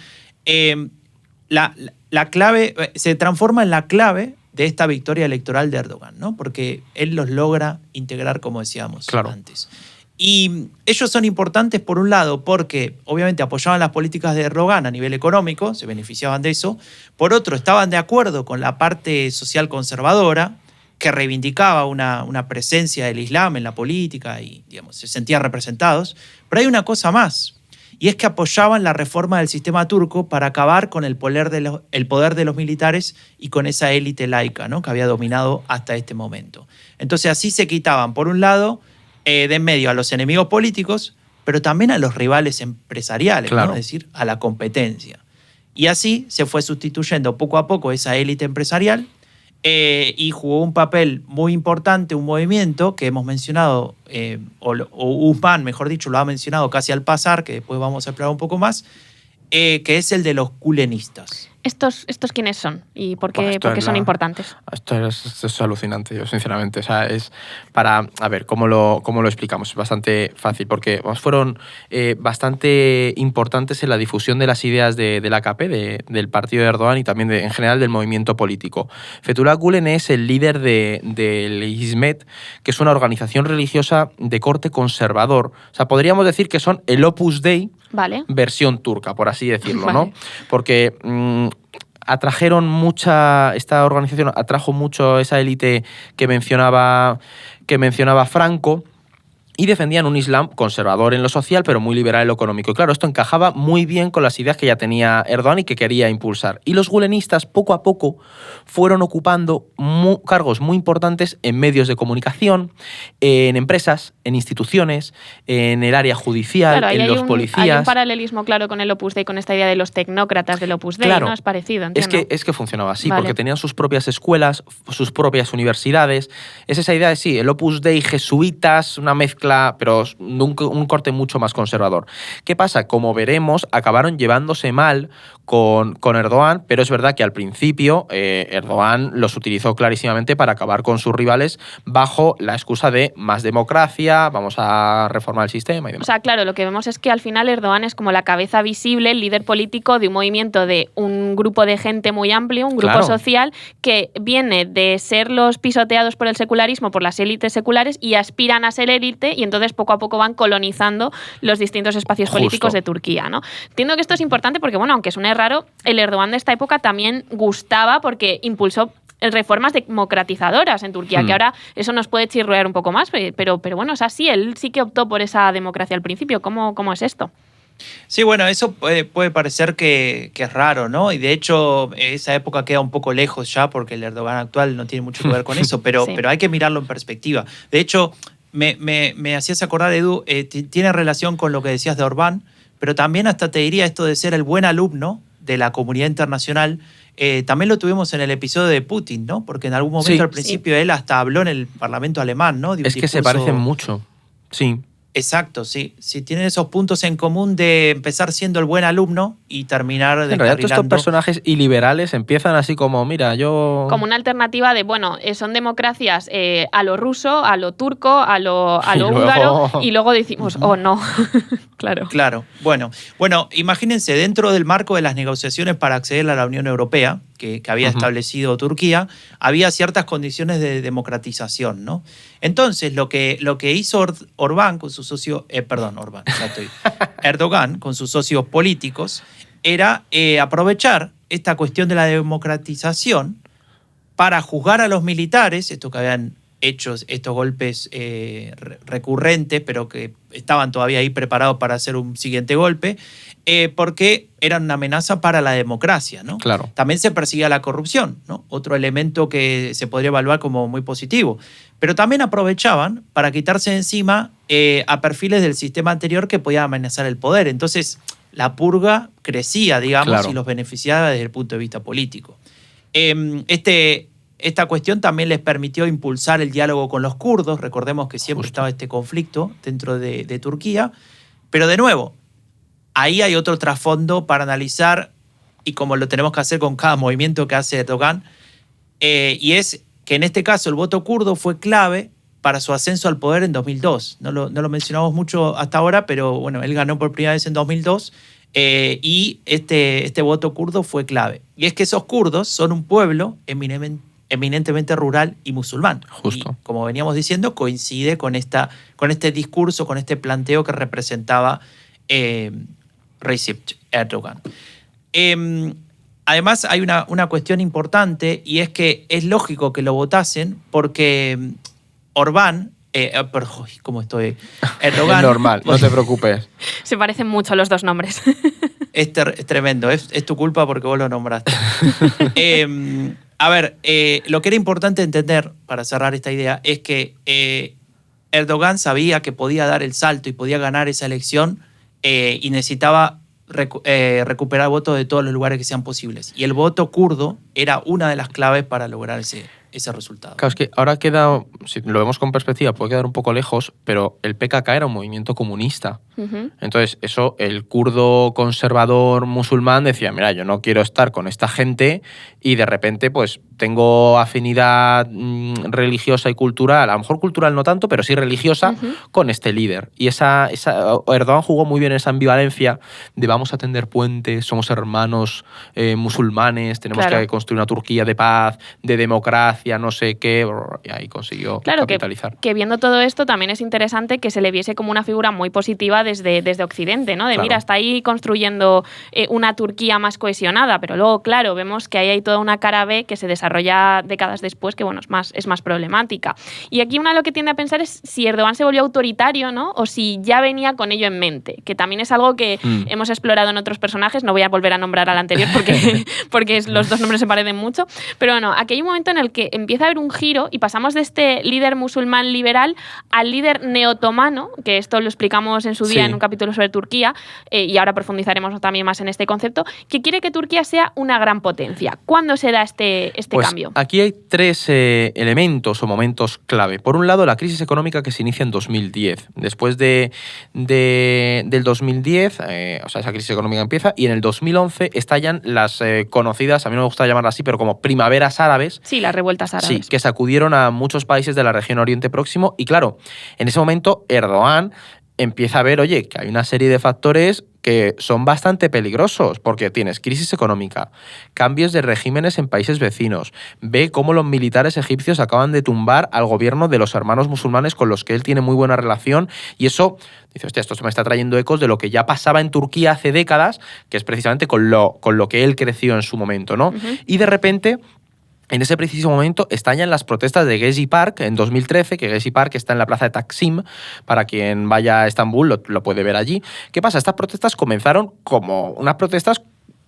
la clave se transforma en la clave de esta victoria electoral de Erdogan, ¿no? Porque él los logra integrar, como decíamos antes. Y ellos son importantes, por un lado, porque obviamente apoyaban las políticas de Erdogan a nivel económico, se beneficiaban de eso. Por otro, estaban de acuerdo con la parte social conservadora, que reivindicaba una presencia del Islam en la política y, digamos, se sentían representados. Pero hay una cosa más, y es que apoyaban la reforma del sistema turco para acabar con el poder de los militares y con esa élite laica, ¿no? Que había dominado hasta este momento. Entonces así se quitaban, por un lado, de en medio a los enemigos políticos, pero también a los rivales empresariales, ¿no? Es decir, a la competencia. Y así se fue sustituyendo poco a poco esa élite empresarial, y jugó un papel muy importante, un movimiento que hemos mencionado, o Guzmán, mejor dicho, lo ha mencionado casi al pasar, que después vamos a explorar un poco más, que es el de los gulenistas. ¿Estos quiénes son? ¿Y por qué son importantes? Esto es alucinante, yo sinceramente. O sea, es para... A ver, ¿cómo lo explicamos? Es bastante fácil, porque fueron bastante importantes en la difusión de las ideas de la AKP, del partido de Erdogan y también en general del movimiento político. Fethullah Gülen es el líder del Hizmet, que es una organización religiosa de corte conservador. O sea, podríamos decir que son el Opus Dei, versión turca, por así decirlo, ¿no? Porque esta organización atrajo mucho esa élite que mencionaba Franco, y defendían un Islam conservador en lo social, pero muy liberal en lo económico. Y claro, esto encajaba muy bien con las ideas que ya tenía Erdogan y que quería impulsar. Y los gülenistas, poco a poco, fueron ocupando cargos muy importantes en medios de comunicación, en empresas, en instituciones, en el área judicial, claro, en los policías. Hay un paralelismo claro con el Opus Dei, con esta idea de los tecnócratas del Opus Dei, claro, ¿no? Es parecido, entiendo. Es que funcionaba así, Vale. porque tenían sus propias escuelas, sus propias universidades. Es esa idea de, sí, el Opus Dei, jesuitas, una mezcla, pero un corte mucho más conservador. ¿Qué pasa? Como veremos, acabaron llevándose mal con Erdogan, pero es verdad que al principio Erdogan los utilizó clarísimamente para acabar con sus rivales bajo la excusa de más democracia, vamos a reformar el sistema y demás. O sea, claro, lo que vemos es que al final Erdogan es como la cabeza visible, el líder político de un movimiento de un grupo de gente muy amplio, un grupo Claro. social que viene de ser los pisoteados por el secularismo, por las élites seculares y aspiran a ser élite y entonces poco a poco van colonizando los distintos espacios Justo. políticos de Turquía, ¿no? Entiendo que esto es importante porque, bueno, aunque suene raro, el Erdogan de esta época también gustaba porque impulsó reformas democratizadoras en Turquía, que ahora eso nos puede chirriar un poco más, pero bueno, es así, él sí que optó por esa democracia al principio. ¿Cómo es esto? Sí, bueno, eso puede parecer que es raro, ¿no? Y de hecho, esa época queda un poco lejos ya porque el Erdogan actual no tiene mucho que ver con eso, pero, Sí. pero hay que mirarlo en perspectiva. De hecho, me hacías acordar, Edu, tiene relación con lo que decías de Orbán, pero también hasta te diría esto de ser el buen alumno de la comunidad internacional. También lo tuvimos en el episodio de Putin, ¿no? Porque en algún momento Sí. al principio él hasta habló en el Parlamento alemán, ¿no? De un Es que se discurso- parecen mucho. Sí. Exacto, sí. Sí, tienen esos puntos en común de empezar siendo el buen alumno y terminar En realidad, todos estos descarrilando. personajes iliberales empiezan así como, mira, yo... Como una alternativa de, bueno, son democracias a lo ruso, a lo turco, a lo Y luego- húngaro, y luego decimos, oh, no. Claro. Claro. Bueno, imagínense, dentro del marco de las negociaciones para acceder a la Unión Europea, que había establecido Turquía, había ciertas condiciones de democratización, ¿no? Entonces, lo que hizo Orbán con su socio, Erdogan con sus socios políticos, era aprovechar esta cuestión de la democratización para juzgar a los militares, estos que habían hecho estos golpes recurrentes, pero que estaban todavía ahí preparados para hacer un siguiente golpe, porque eran una amenaza para la democracia, ¿no? Claro. También se perseguía la corrupción, ¿no? Otro elemento que se podría evaluar como muy positivo. Pero también aprovechaban para quitarse de encima a perfiles del sistema anterior que podían amenazar el poder. Entonces, la purga crecía, digamos, Claro. y los beneficiaba desde el punto de vista político. Esta cuestión también les permitió impulsar el diálogo con los kurdos. Recordemos que siempre estaba este conflicto dentro de Turquía. Pero de nuevo, ahí hay otro trasfondo para analizar, y como lo tenemos que hacer con cada movimiento que hace Erdogan, y es que en este caso el voto kurdo fue clave para su ascenso al poder en 2002. No lo mencionamos mucho hasta ahora, pero bueno, él ganó por primera vez en 2002 y este voto kurdo fue clave. Y es que esos kurdos son un pueblo eminentemente rural y musulmán. Justo. Y, como veníamos diciendo, coincide con este discurso, con este planteo que representaba Recep Erdogan. Además, hay una cuestión importante y es que es lógico que lo votasen porque Orbán, ¿cómo estoy? Erdogan. Es normal, no te preocupes. Se parecen mucho los dos nombres. Es tremendo, es tu culpa porque vos lo nombraste. A ver, lo que era importante entender para cerrar esta idea es que Erdogan sabía que podía dar el salto y podía ganar esa elección y necesitaba recuperar votos de todos los lugares que sean posibles. Y el voto kurdo era una de las claves para lograr ese resultado. Claro, es que ahora queda, si lo vemos con perspectiva, puede quedar un poco lejos, pero el PKK era un movimiento comunista. Entonces, eso, el kurdo conservador musulmán decía, mira, yo no quiero estar con esta gente y de repente, pues, tengo afinidad religiosa y cultural, a lo mejor cultural no tanto, pero sí religiosa, con este líder. Y Erdogan jugó muy bien esa ambivalencia de vamos a tender puentes, somos hermanos musulmanes, tenemos Claro. que construir una Turquía de paz, de democracia, hacia no sé qué, y ahí consiguió capitalizar. Que viendo todo esto también es interesante que se le viese como una figura muy positiva desde Occidente, ¿no? De mira, está ahí construyendo una Turquía más cohesionada, pero luego, claro, vemos que ahí hay toda una cara B que se desarrolla décadas después, que bueno, es más problemática. Y aquí uno lo que tiende a pensar es si Erdogan se volvió autoritario, ¿no? O si ya venía con ello en mente, que también es algo que hemos explorado en otros personajes. No voy a volver a nombrar al anterior porque los dos nombres se parecen mucho, pero bueno, aquí hay un momento en el que empieza a haber un giro y pasamos de este líder musulmán liberal al líder neotomano, que esto lo explicamos en su día en un capítulo sobre Turquía, y ahora profundizaremos también más en este concepto, que quiere que Turquía sea una gran potencia. ¿Cuándo se da este cambio? Aquí hay 3 elementos o momentos clave. Por un lado, la crisis económica que se inicia en 2010. Después del 2010, o sea, esa crisis económica empieza, y en el 2011 estallan las conocidas, a mí no me gusta llamarlas así, pero como primaveras árabes. Sí, las revueltas árabes. Sí, que sacudieron a muchos países de la región Oriente Próximo. Y claro, en ese momento Erdogan empieza a ver, oye, que hay una serie de factores que son bastante peligrosos, porque tienes crisis económica, cambios de regímenes en países vecinos, ve cómo los militares egipcios acaban de tumbar al gobierno de los hermanos musulmanes con los que él tiene muy buena relación, y eso, dice, hostia, esto me está trayendo ecos de lo que ya pasaba en Turquía hace décadas, que es precisamente con lo que él creció en su momento, ¿no? Y de repente, en ese preciso momento estallan las protestas de Gezi Park en 2013, que Gezi Park está en la plaza de Taksim, para quien vaya a Estambul lo puede ver allí. ¿Qué pasa? Estas protestas comenzaron como unas protestas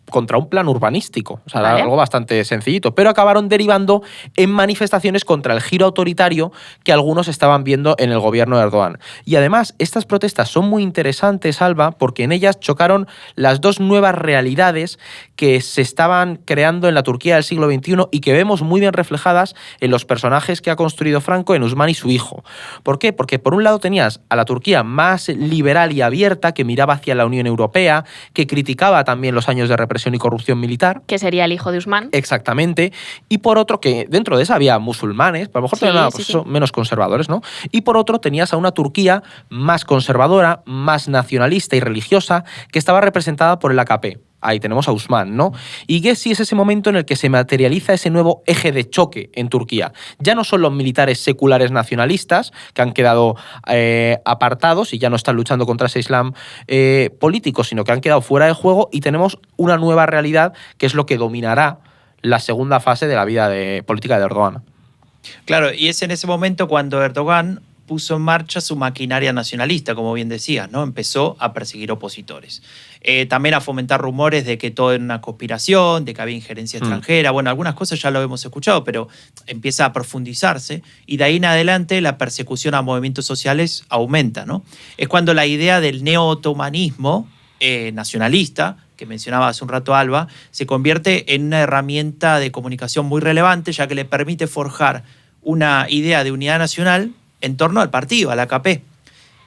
contra un plan urbanístico, o sea, ¿vale? Algo bastante sencillito, pero acabaron derivando en manifestaciones contra el giro autoritario que algunos estaban viendo en el gobierno de Erdogan. Y además, estas protestas son muy interesantes, Alba, porque en ellas chocaron las dos nuevas realidades que se estaban creando en la Turquía del siglo XXI y que vemos muy bien reflejadas en los personajes que ha construido Franco, en Osman y su hijo. ¿Por qué? Porque por un lado tenías a la Turquía más liberal y abierta, que miraba hacia la Unión Europea, que criticaba también los años de represión y corrupción militar. Que sería el hijo de Osman. Exactamente. Y por otro, que dentro de esa había musulmanes, a lo mejor son menos conservadores, ¿no? Y por otro tenías a una Turquía más conservadora, más nacionalista y religiosa, que estaba representada por el AKP. Ahí tenemos a Osman, ¿no? Y Gezi es ese momento en el que se materializa ese nuevo eje de choque en Turquía. Ya no son los militares seculares nacionalistas, que han quedado apartados y ya no están luchando contra ese islam político, sino que han quedado fuera de juego, y tenemos una nueva realidad que es lo que dominará la segunda fase de la vida política de Erdogan. Claro, y es en ese momento cuando Erdogan puso en marcha su maquinaria nacionalista, como bien decías, ¿no? Empezó a perseguir opositores. También a fomentar rumores de que todo era una conspiración, de que había injerencia extranjera. Bueno, algunas cosas ya lo hemos escuchado, pero empieza a profundizarse, y de ahí en adelante la persecución a movimientos sociales aumenta, ¿no? Es cuando la idea del neo-otomanismo nacionalista, que mencionaba hace un rato Alba, se convierte en una herramienta de comunicación muy relevante, ya que le permite forjar una idea de unidad nacional en torno al partido, al AKP.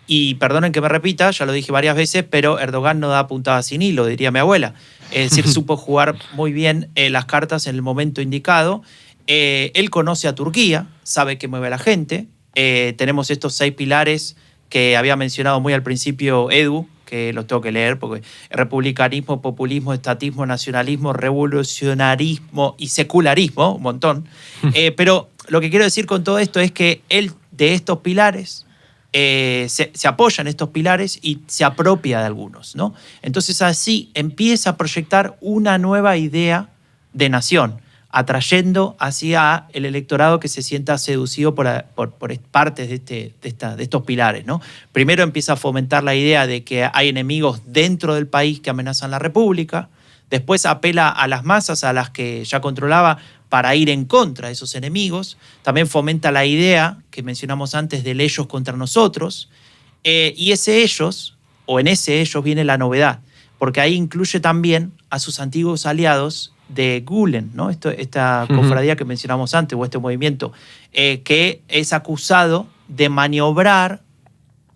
Y perdonen que me repita, ya lo dije varias veces, pero Erdogan no da puntada sin hilo, diría mi abuela. Es decir, supo jugar muy bien las cartas en el momento indicado. Él conoce a Turquía, sabe que mueve a la gente. Tenemos estos 6 pilares que había mencionado muy al principio Edu, que los tengo que leer, porque republicanismo, populismo, estatismo, nacionalismo, revolucionarismo y secularismo, un montón. Pero lo que quiero decir con todo esto es que él, de estos pilares, se apoya en estos pilares y se apropia de algunos, ¿no? Entonces así empieza a proyectar una nueva idea de nación, atrayendo hacia el electorado que se sienta seducido por partes de estos pilares, ¿no? Primero empieza a fomentar la idea de que hay enemigos dentro del país que amenazan la república. Después apela a las masas a las que ya controlaba para ir en contra de esos enemigos. También fomenta la idea que mencionamos antes del ellos contra nosotros. Y ese ellos, o en ese ellos viene la novedad, porque ahí incluye también a sus antiguos aliados de Gülen, ¿no? Esta cofradía que mencionamos antes, o este movimiento, que es acusado de maniobrar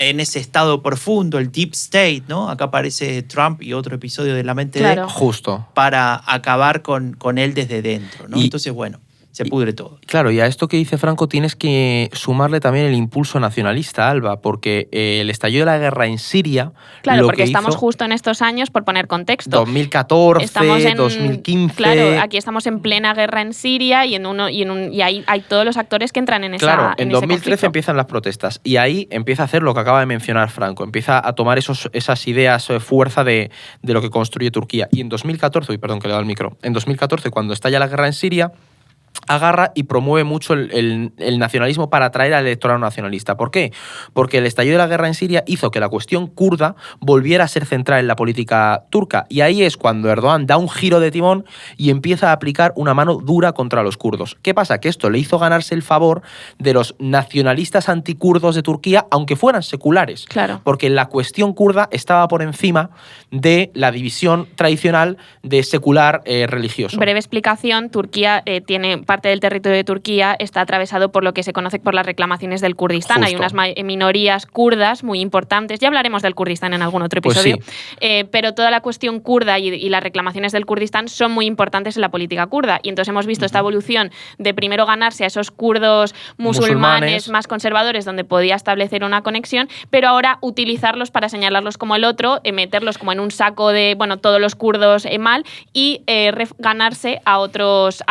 en ese estado profundo, el deep state, ¿no? Acá aparece Trump y otro episodio de La Mente de... Justo. Para acabar con él desde dentro, ¿no? Entonces, bueno, se pudre todo. Claro, y a esto que dice Franco tienes que sumarle también el impulso nacionalista, Alba, porque el estallido de la guerra en Siria... Claro, porque estamos justo en estos años, por poner contexto. 2014, 2015... Claro, aquí estamos en plena guerra en Siria y ahí hay todos los actores que entran en esa Claro, en 2013 conflicto. empiezan las protestas y ahí empieza a hacer lo que acaba de mencionar Franco, empieza a tomar esas ideas, fuerza de lo que construye Turquía. Y en 2014, perdón que le he dado el micro, en 2014, cuando estalla la guerra en Siria, agarra y promueve mucho el nacionalismo para atraer al electorado nacionalista. ¿Por qué? Porque el estallido de la guerra en Siria hizo que la cuestión kurda volviera a ser central en la política turca. Y ahí es cuando Erdogan da un giro de timón y empieza a aplicar una mano dura contra los kurdos. ¿Qué pasa? Que esto le hizo ganarse el favor de los nacionalistas antikurdos de Turquía, aunque fueran seculares. Claro. Porque la cuestión kurda estaba por encima de la división tradicional de secular religioso. Breve explicación, Turquía tiene parte del territorio de Turquía está atravesado por lo que se conoce por las reclamaciones del Kurdistán. Justo. Hay unas minorías kurdas muy importantes. Ya hablaremos del Kurdistán en algún otro episodio. Pues sí. Pero toda la cuestión kurda y las reclamaciones del Kurdistán son muy importantes en la política kurda. Y entonces hemos visto esta evolución de primero ganarse a esos kurdos musulmanes más conservadores donde podía establecer una conexión, pero ahora utilizarlos para señalarlos como el otro, meterlos como en un saco de, bueno, todos los kurdos mal y ganarse a otros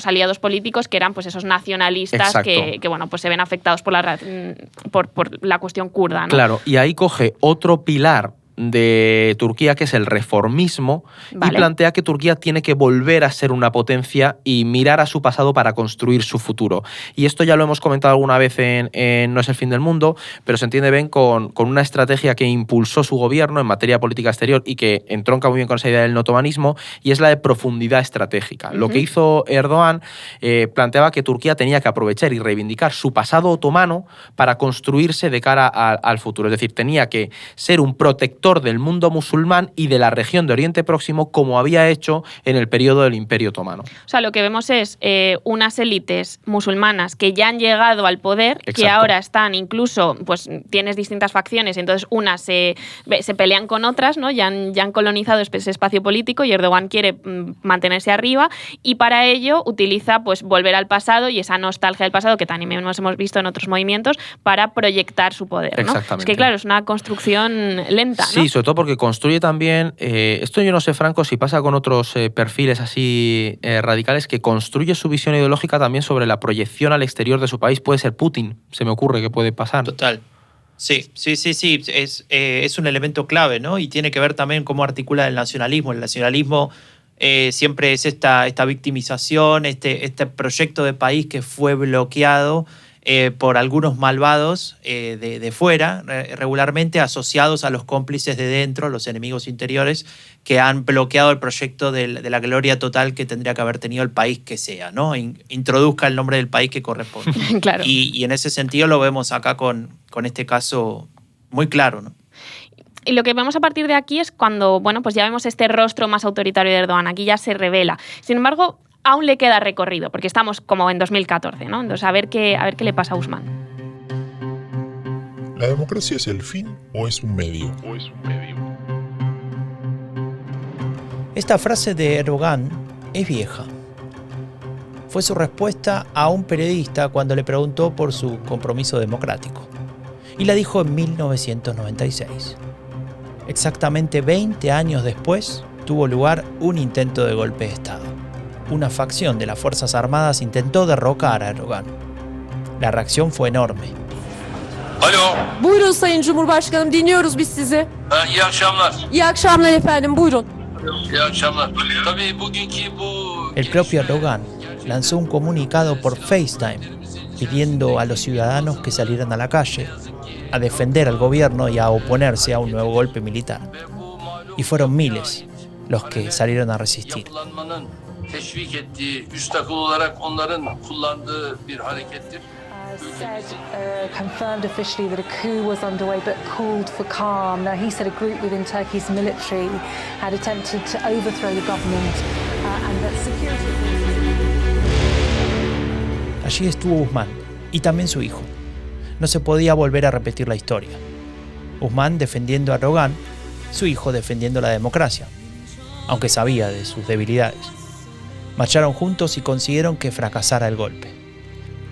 aliados políticos que eran pues esos nacionalistas que bueno, pues se ven afectados por la cuestión kurda, ¿no? Claro, y ahí coge otro pilar de Turquía, que es el reformismo, y plantea que Turquía tiene que volver a ser una potencia y mirar a su pasado para construir su futuro. Y esto ya lo hemos comentado alguna vez en No es el fin del mundo, pero se entiende bien con una estrategia que impulsó su gobierno en materia de política exterior y que entronca muy bien con esa idea del otomanismo, y es la de profundidad estratégica. Lo que hizo Erdogan planteaba que Turquía tenía que aprovechar y reivindicar su pasado otomano para construirse de cara al futuro. Es decir, tenía que ser un protector del mundo musulmán y de la región de Oriente Próximo, como había hecho en el periodo del Imperio Otomano. O sea, lo que vemos es unas élites musulmanas que ya han llegado al poder, que ahora están incluso, pues tienes distintas facciones, entonces unas se pelean con otras, ¿no? Ya han colonizado ese espacio político y Erdogan quiere mantenerse arriba y para ello utiliza pues volver al pasado y esa nostalgia del pasado que también nos hemos visto en otros movimientos para proyectar su poder, ¿no? Exactamente. Es que claro, es una construcción lenta, ¿no? Sí, sobre todo porque construye también, esto yo no sé, Franco, si pasa con otros perfiles así radicales, que construye su visión ideológica también sobre la proyección al exterior de su país. Puede ser Putin, se me ocurre que puede pasar. Total. Sí. Es un elemento clave, ¿no? Y tiene que ver también cómo articula el nacionalismo. El nacionalismo siempre es esta victimización, este proyecto de país que fue bloqueado por algunos malvados de fuera, regularmente asociados a los cómplices de dentro, los enemigos interiores, que han bloqueado el proyecto de la gloria total que tendría que haber tenido el país que sea, ¿no? Introduzca el nombre del país que corresponde. Claro. Y en ese sentido lo vemos acá con este caso muy claro, ¿no? Y lo que vemos a partir de aquí es cuando, bueno, pues ya vemos este rostro más autoritario de Erdogan. Aquí ya se revela. Sin embargo, aún le queda recorrido, porque estamos como en 2014, ¿no? Entonces, a ver qué le pasa a Usman. ¿La democracia es el fin o es un medio? Esta frase de Erdogan es vieja. Fue su respuesta a un periodista cuando le preguntó por su compromiso democrático. Y la dijo en 1996. Exactamente 20 años después, tuvo lugar un intento de golpe de Estado. Una facción de las Fuerzas Armadas intentó derrocar a Erdogan. La reacción fue enorme. Alo. Buyurun Sayın Cumhurbaşkanım, dinliyoruz biz sizi. İyi akşamlar. İyi akşamlar efendim, buyurun. İyi akşamlar. Tabii bugünkü bu... El propio Erdogan lanzó un comunicado por FaceTime pidiendo a los ciudadanos que salieran a la calle a defender al gobierno y a oponerse a un nuevo golpe militar. Y fueron miles los que salieron a resistir. Teşvik ettiği, üstakıl olarak onların kullandığı bir harekettir. Said, confirmed officially that a coup was underway, but called for calm. Now, he said a group within Turkey's military had attempted to overthrow the government and that security... Allí estuvo Usman y también su hijo. No se podía volver a repetir la historia. Usman defendiendo a Erdogan, su hijo defendiendo la democracia, aunque sabía de sus debilidades. Marcharon juntos y consiguieron que fracasara el golpe.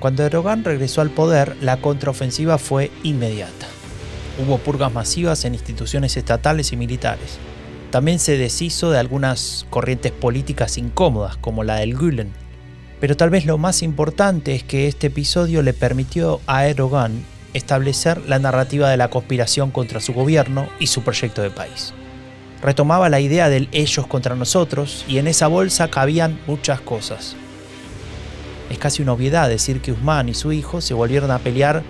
Cuando Erdogan regresó al poder, la contraofensiva fue inmediata. Hubo purgas masivas en instituciones estatales y militares. También se deshizo de algunas corrientes políticas incómodas, como la del Gülen. Pero tal vez lo más importante es que este episodio le permitió a Erdogan establecer la narrativa de la conspiración contra su gobierno y su proyecto de país. Retomaba la idea del ellos contra nosotros y en esa bolsa cabían muchas cosas. Es casi una obviedad decir que Osman y su hijo se volvieron a pelear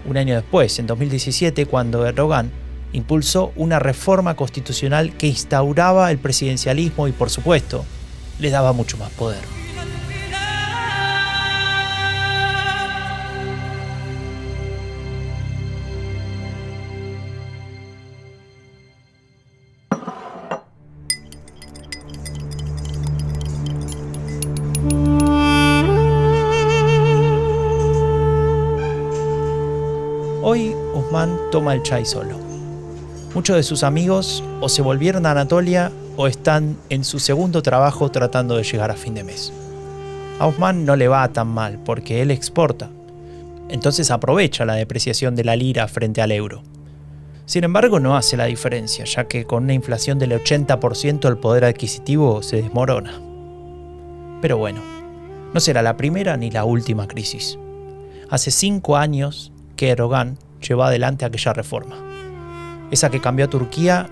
un año después, en 2017, cuando Erdogan impulsó una reforma constitucional que instauraba el presidencialismo y, por supuesto, le daba mucho más poder. Hoy Osman toma el chai solo. Muchos de sus amigos o se volvieron a Anatolia o están en su segundo trabajo tratando de llegar a fin de mes. A Osman no le va tan mal porque él exporta. Entonces aprovecha la depreciación de la lira frente al euro. Sin embargo, no hace la diferencia, ya que con una inflación del 80% el poder adquisitivo se desmorona. Pero bueno, no será la primera ni la última crisis. Hace 5 años que Erdogan llevó adelante aquella reforma. Esa que cambió a Turquía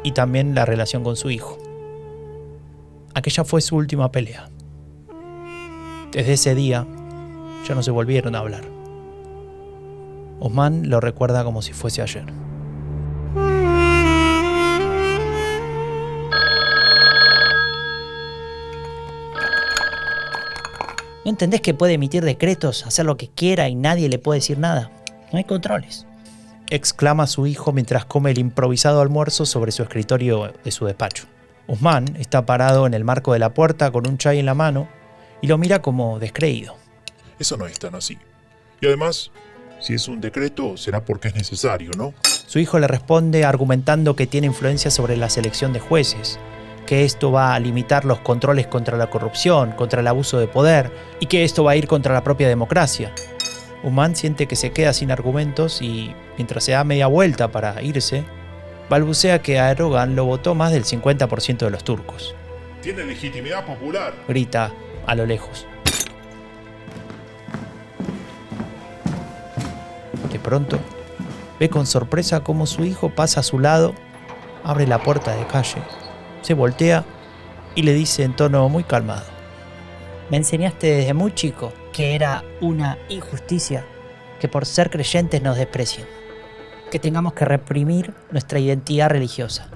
y también la relación con su hijo. Aquella fue su última pelea. Desde ese día ya no se volvieron a hablar. Osman lo recuerda como si fuese ayer. ¿No entendés que puede emitir decretos, hacer lo que quiera y nadie le puede decir nada? No hay controles. Exclama su hijo mientras come el improvisado almuerzo sobre su escritorio de su despacho. Osman está parado en el marco de la puerta con un chai en la mano y lo mira como descreído. Eso no es tan así. Y además, si es un decreto, será porque es necesario, ¿no? Su hijo le responde argumentando que tiene influencia sobre la selección de jueces, que esto va a limitar los controles contra la corrupción, contra el abuso de poder, y que esto va a ir contra la propia democracia. Osman siente que se queda sin argumentos y, mientras se da media vuelta para irse, balbucea que a Erdogan lo votó más del 50% de los turcos. Tiene legitimidad popular. Grita a lo lejos. De pronto, ve con sorpresa cómo su hijo pasa a su lado, abre la puerta de calle, se voltea y le dice en tono muy calmado: Me enseñaste desde muy chico que era una injusticia que por ser creyentes nos desprecien, que tengamos que reprimir nuestra identidad religiosa.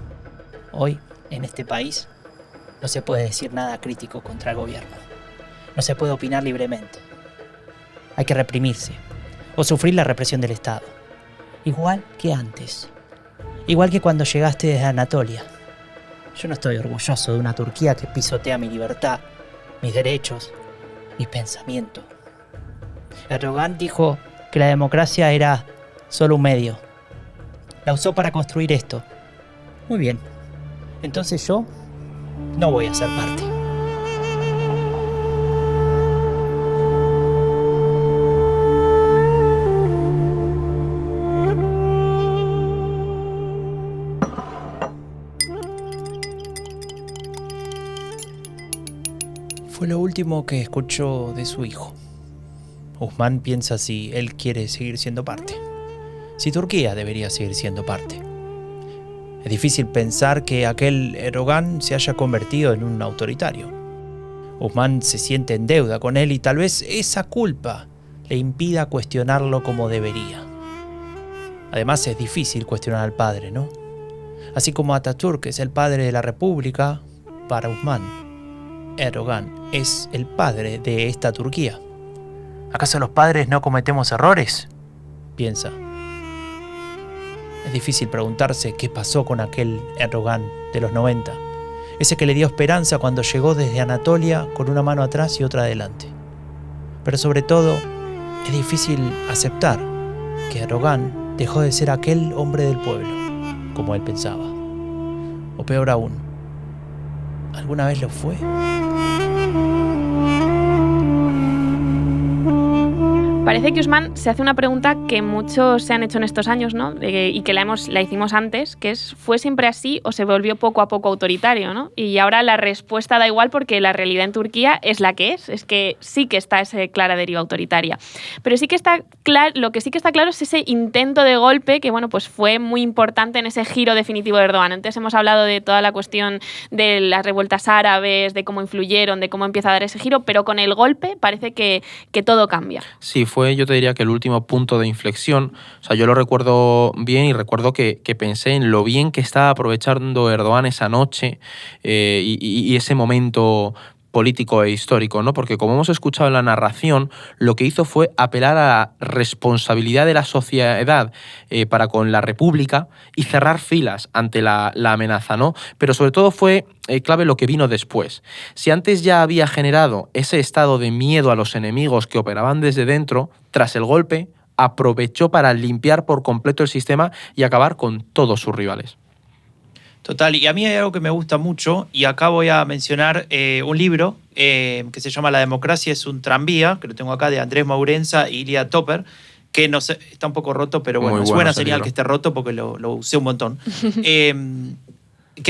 Hoy, en este país, no se puede decir nada crítico contra el gobierno. No se puede opinar libremente. Hay que reprimirse o sufrir la represión del Estado. Igual que antes. Igual que cuando llegaste desde Anatolia. Yo no estoy orgulloso de una Turquía que pisotea mi libertad, mis derechos, mi pensamiento. Erdogan dijo que la democracia era solo un medio. La usó para construir esto. Muy bien. Entonces yo no voy a ser parte. Fue lo último que escuchó de su hijo. Osman piensa si él quiere seguir siendo parte. Si Turquía debería seguir siendo parte. Es difícil pensar que aquel Erdogan se haya convertido en un autoritario. Osman se siente en deuda con él y tal vez esa culpa le impida cuestionarlo como debería. Además es difícil cuestionar al padre, ¿no? Así como Atatürk es el padre de la República, para Osman, Erdogan es el padre de esta Turquía. ¿Acaso los padres no cometemos errores?, piensa. Es difícil preguntarse qué pasó con aquel Erdogan de los 90, ese que le dio esperanza cuando llegó desde Anatolia con una mano atrás y otra adelante. Pero sobre todo, es difícil aceptar que Erdogan dejó de ser aquel hombre del pueblo, como él pensaba. O peor aún, ¿alguna vez lo fue? Parece que Ousmane se hace una pregunta que muchos se han hecho en estos años, ¿no? Y que la hicimos antes, que es, ¿fue siempre así o se volvió poco a poco autoritario, ¿no? Y ahora la respuesta da igual porque la realidad en Turquía es la que es que sí que está esa clara deriva autoritaria. Pero sí que está claro, lo que sí que está claro es ese intento de golpe que, bueno, pues fue muy importante en ese giro definitivo de Erdogan. Antes hemos hablado de toda la cuestión de las revueltas árabes, de cómo influyeron, de cómo empieza a dar ese giro, pero con el golpe parece que todo cambia. Sí, fue, yo te diría que el último punto de inflexión. O sea, yo lo recuerdo bien y recuerdo que pensé en lo bien que estaba aprovechando Erdogan esa noche y ese momento político e histórico, ¿no? Porque como hemos escuchado en la narración, lo que hizo fue apelar a la responsabilidad de la sociedad para con la República y cerrar filas ante la amenaza, ¿no? Pero sobre todo fue clave lo que vino después. Si antes ya había generado ese estado de miedo a los enemigos que operaban desde dentro, tras el golpe, aprovechó para limpiar por completo el sistema y acabar con todos sus rivales. Total, y a mí hay algo que me gusta mucho, y acá voy a mencionar un libro que se llama La democracia es un tranvía, que lo tengo acá, de Andrés Maurenza y Ilya Topper, que no sé, está un poco roto, pero bueno, es buena señal que esté roto porque lo usé un montón. Que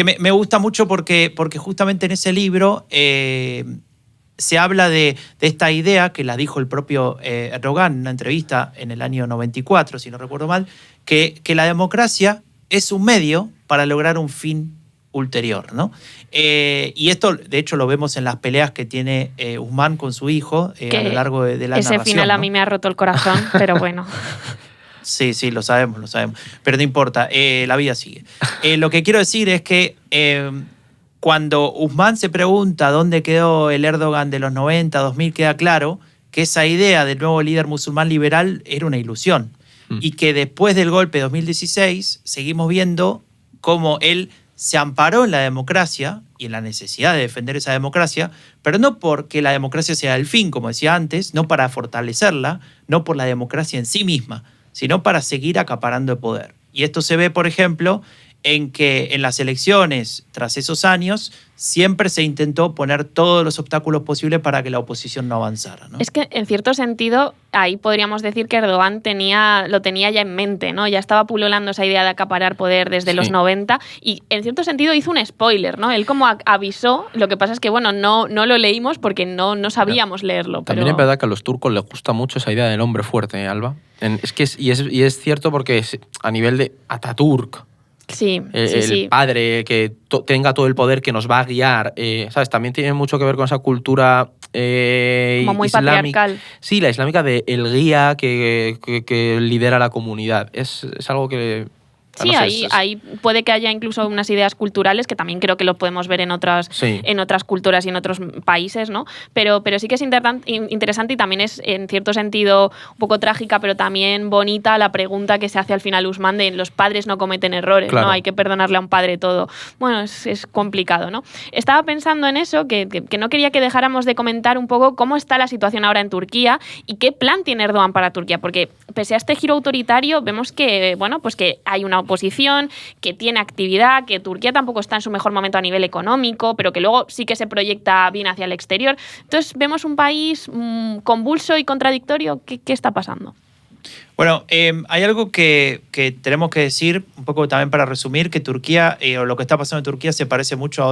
me gusta mucho porque justamente en ese libro se habla de esta idea, que la dijo el propio Erdogan en una entrevista en el año 94, si no recuerdo mal, que la democracia es un medio para lograr un fin ulterior, ¿no? Y esto, de hecho, lo vemos en las peleas que tiene Ousmane con su hijo a lo largo de la narración. Ese final, ¿no? A mí me ha roto el corazón, pero bueno. Sí, lo sabemos. Pero no importa, la vida sigue. Lo que quiero decir es que cuando Ousmane se pregunta dónde quedó el Erdogan de los 90, 2000, queda claro que esa idea del nuevo líder musulmán liberal era una ilusión. Y que después del golpe de 2016 seguimos viendo cómo él se amparó en la democracia y en la necesidad de defender esa democracia, pero no porque la democracia sea el fin, como decía antes, no para fortalecerla, no por la democracia en sí misma, sino para seguir acaparando el poder. Y esto se ve, por ejemplo, en que en las elecciones, tras esos años, siempre se intentó poner todos los obstáculos posibles para que la oposición no avanzara, ¿no? Es que, en cierto sentido, ahí podríamos decir que Erdogan lo tenía ya en mente, ¿no? Ya estaba pululando esa idea de acaparar poder desde los 90 y, en cierto sentido, hizo un spoiler, ¿no? Él como avisó, lo que pasa es que, bueno, no lo leímos porque no sabíamos leerlo. También pero... es verdad que a los turcos les gusta mucho esa idea del hombre fuerte, Alba. Es cierto porque a nivel de Atatürk, sí, el padre que tenga todo el poder que nos va a guiar, ¿sabes? También tiene mucho que ver con esa cultura como muy islámica. patriarcal. Sí, la islámica de el guía que lidera la comunidad. Es algo que... Sí, no sé, ahí puede que haya incluso unas ideas culturales que también creo que lo podemos ver en otras culturas y en otros países, ¿no? Pero sí que es interesante y también es, en cierto sentido, un poco trágica, pero también bonita la pregunta que se hace al final Ousmane de los padres no cometen errores, claro, ¿no? Hay que perdonarle a un padre todo. Bueno, es complicado, ¿no? Estaba pensando en eso, que no quería que dejáramos de comentar un poco cómo está la situación ahora en Turquía y qué plan tiene Erdogan para Turquía, porque pese a este giro autoritario vemos que, bueno, pues que hay una oposición, que tiene actividad, que Turquía tampoco está en su mejor momento a nivel económico, pero que luego sí que se proyecta bien hacia el exterior. Entonces vemos un país convulso y contradictorio. ¿Qué está pasando? Bueno, hay algo que tenemos que decir, un poco también para resumir, que Turquía, o lo que está pasando en Turquía, se parece mucho a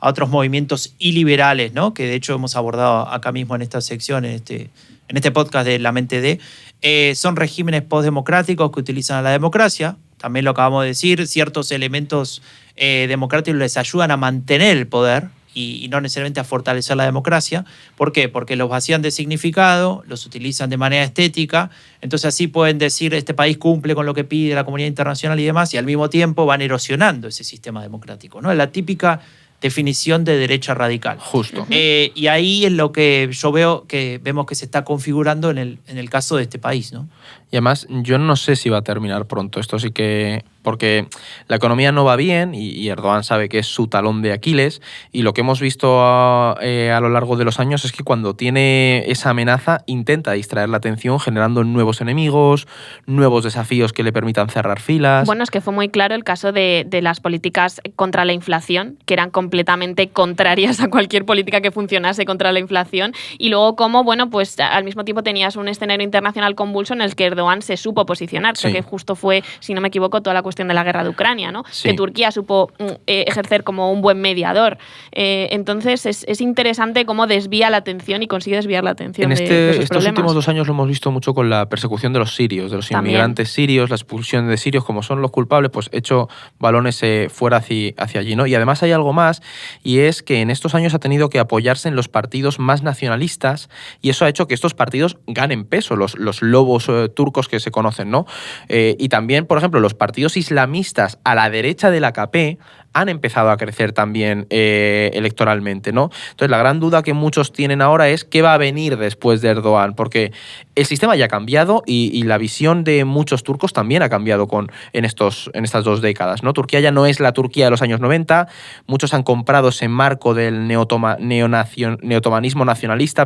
otros movimientos iliberales, ¿no? Que de hecho hemos abordado acá mismo en esta sección, en este podcast de La Mente de. Son regímenes postdemocráticos que utilizan a la democracia. También lo acabamos de decir, ciertos elementos democráticos les ayudan a mantener el poder y no necesariamente a fortalecer la democracia. ¿Por qué? Porque los vacían de significado, los utilizan de manera estética, entonces así pueden decir este país cumple con lo que pide la comunidad internacional y demás, y al mismo tiempo van erosionando ese sistema democrático, ¿no? La típica definición de derecha radical. Justo. Y ahí es lo que yo vemos que se está configurando en el caso de este país, ¿no? Y además, yo no sé si va a terminar pronto. Esto sí que porque la economía no va bien y Erdogan sabe que es su talón de Aquiles, y lo que hemos visto a lo largo de los años es que cuando tiene esa amenaza intenta distraer la atención generando nuevos enemigos, nuevos desafíos que le permitan cerrar filas. Bueno, es que fue muy claro el caso de las políticas contra la inflación, que eran completamente contrarias a cualquier política que funcionase contra la inflación, y luego cómo, bueno, pues al mismo tiempo tenías un escenario internacional convulso en el que Erdogan se supo posicionar. Creo que justo fue, si no me equivoco, toda la cuestión de la guerra de Ucrania, ¿no? Sí. Que Turquía supo ejercer como un buen mediador. Entonces es interesante cómo desvía la atención y consigue desviar la atención de esos estos problemas. últimos 2 años lo hemos visto mucho con la persecución de los sirios, de los inmigrantes sirios, la expulsión de sirios, como son los culpables, pues hecho balones fuera hacia allí, ¿no? Y además hay algo más, y es que en estos años ha tenido que apoyarse en los partidos más nacionalistas, y eso ha hecho que estos partidos ganen peso, los lobos turcos que se conocen, ¿no? Y también, por ejemplo, los partidos islamistas a la derecha del AKP han empezado a crecer también electoralmente, ¿no? Entonces, la gran duda que muchos tienen ahora es qué va a venir después de Erdogan, porque el sistema ya ha cambiado y la visión de muchos turcos también ha cambiado en estas 2 décadas, ¿no? Turquía ya no es la Turquía de los años 90, muchos han comprado ese marco del neotomanismo nacionalista,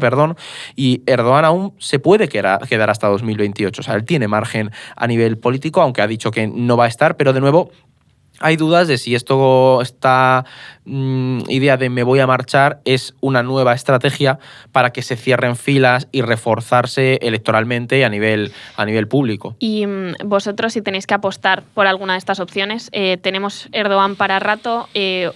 y Erdogan aún se puede quedar hasta 2028, o sea, él tiene margen a nivel político, aunque ha dicho que no va a estar, pero de nuevo hay dudas de si esta idea de me voy a marchar es una nueva estrategia para que se cierren filas y reforzarse electoralmente a nivel público. Y vosotros, si tenéis que apostar por alguna de estas opciones, ¿tenemos Erdogan para rato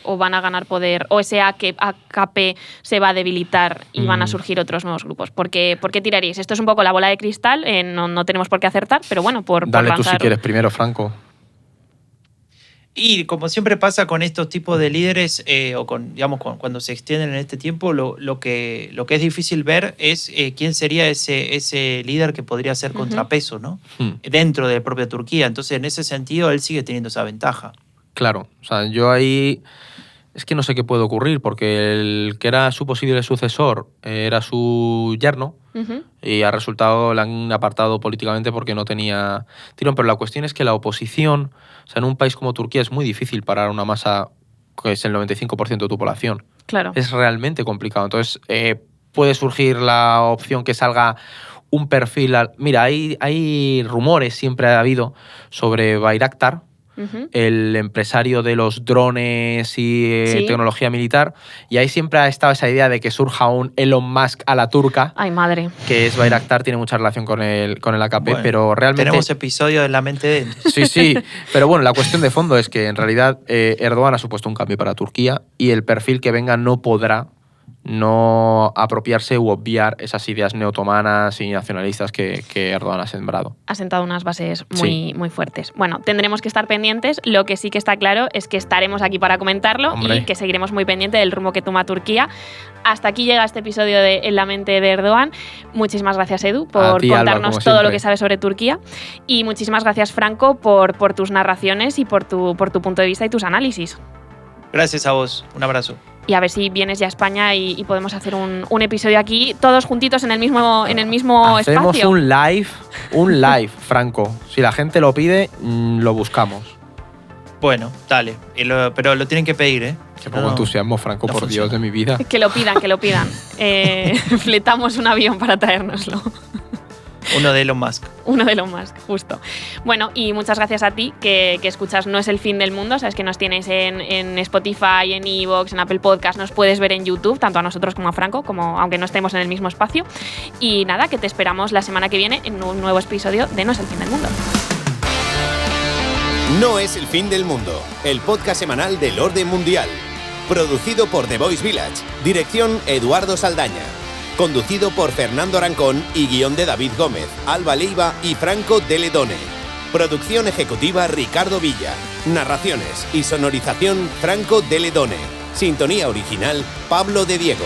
o van a ganar poder? ¿O ese AKP se va a debilitar y van a surgir otros nuevos grupos? ¿Por qué tiraríais? Esto es un poco la bola de cristal, no tenemos por qué acertar, pero bueno, por Dale lanzar... tú si quieres primero, Franco. Y como siempre pasa con estos tipos de líderes, cuando se extienden en este tiempo, lo que es difícil ver es quién sería ese líder que podría ser contrapeso, ¿no? Dentro de la propia Turquía. Entonces, en ese sentido, él sigue teniendo esa ventaja. Claro, o sea, yo ahí es que no sé qué puede ocurrir, porque el que era su posible sucesor era su yerno, y ha resultado, le han apartado políticamente porque no tenía tirón. Pero la cuestión es que la oposición, o sea, en un país como Turquía es muy difícil parar una masa que es el 95% de tu población. Claro. Es realmente complicado. Entonces, puede surgir la opción que salga un perfil... Mira, hay rumores, siempre ha habido, sobre Bayraktar, el empresario de los drones y tecnología militar, y ahí siempre ha estado esa idea de que surja un Elon Musk a la turca. Ay, madre. Que es Bayraktar, tiene mucha relación con el AKP, bueno, pero realmente... Tenemos episodio de La mente de él. Sí, pero bueno, la cuestión de fondo es que en realidad Erdogan ha supuesto un cambio para Turquía y el perfil que venga no podrá no apropiarse u obviar esas ideas neotomanas y nacionalistas que Erdogan ha sembrado. Ha sentado unas bases muy fuertes. Bueno, tendremos que estar pendientes. Lo que sí que está claro es que estaremos aquí para comentarlo. Hombre. Y que seguiremos muy pendientes del rumbo que toma Turquía. Hasta aquí llega este episodio de En la mente de Erdogan. Muchísimas gracias, Edu, por contarnos Alba, todo lo que sabes sobre Turquía. Y muchísimas gracias, Franco, por tus narraciones y por tu punto de vista y tus análisis. Gracias a vos. Un abrazo. Y a ver si vienes ya a España y podemos hacer un episodio aquí, todos juntitos en el mismo Hacemos espacio. un live, Franco. Si la gente lo pide, lo buscamos. Bueno, dale. Pero lo tienen que pedir, ¿eh? Qué poco entusiasmo, Franco, por Dios de mi vida. Que lo pidan. Fletamos un avión para traérnoslo. Uno de Elon Musk. Uno de Elon Musk, justo. Bueno, y muchas gracias a ti que escuchas No es el fin del mundo. Sabes que nos tienes en Spotify, en iVoox, en Apple Podcast. Nos puedes ver en YouTube, tanto a nosotros como a Franco, aunque no estemos en el mismo espacio. Y nada, que te esperamos la semana que viene en un nuevo episodio de No es el fin del mundo. No es el fin del mundo, el podcast semanal del orden mundial. Producido por The Voice Village. Dirección Eduardo Saldaña. Conducido por Fernando Arancón y guión de David Gómez, Alba Leiva y Franco de Ledone. Producción ejecutiva Ricardo Villa. Narraciones y sonorización Franco de Ledone. Sintonía original Pablo de Diego.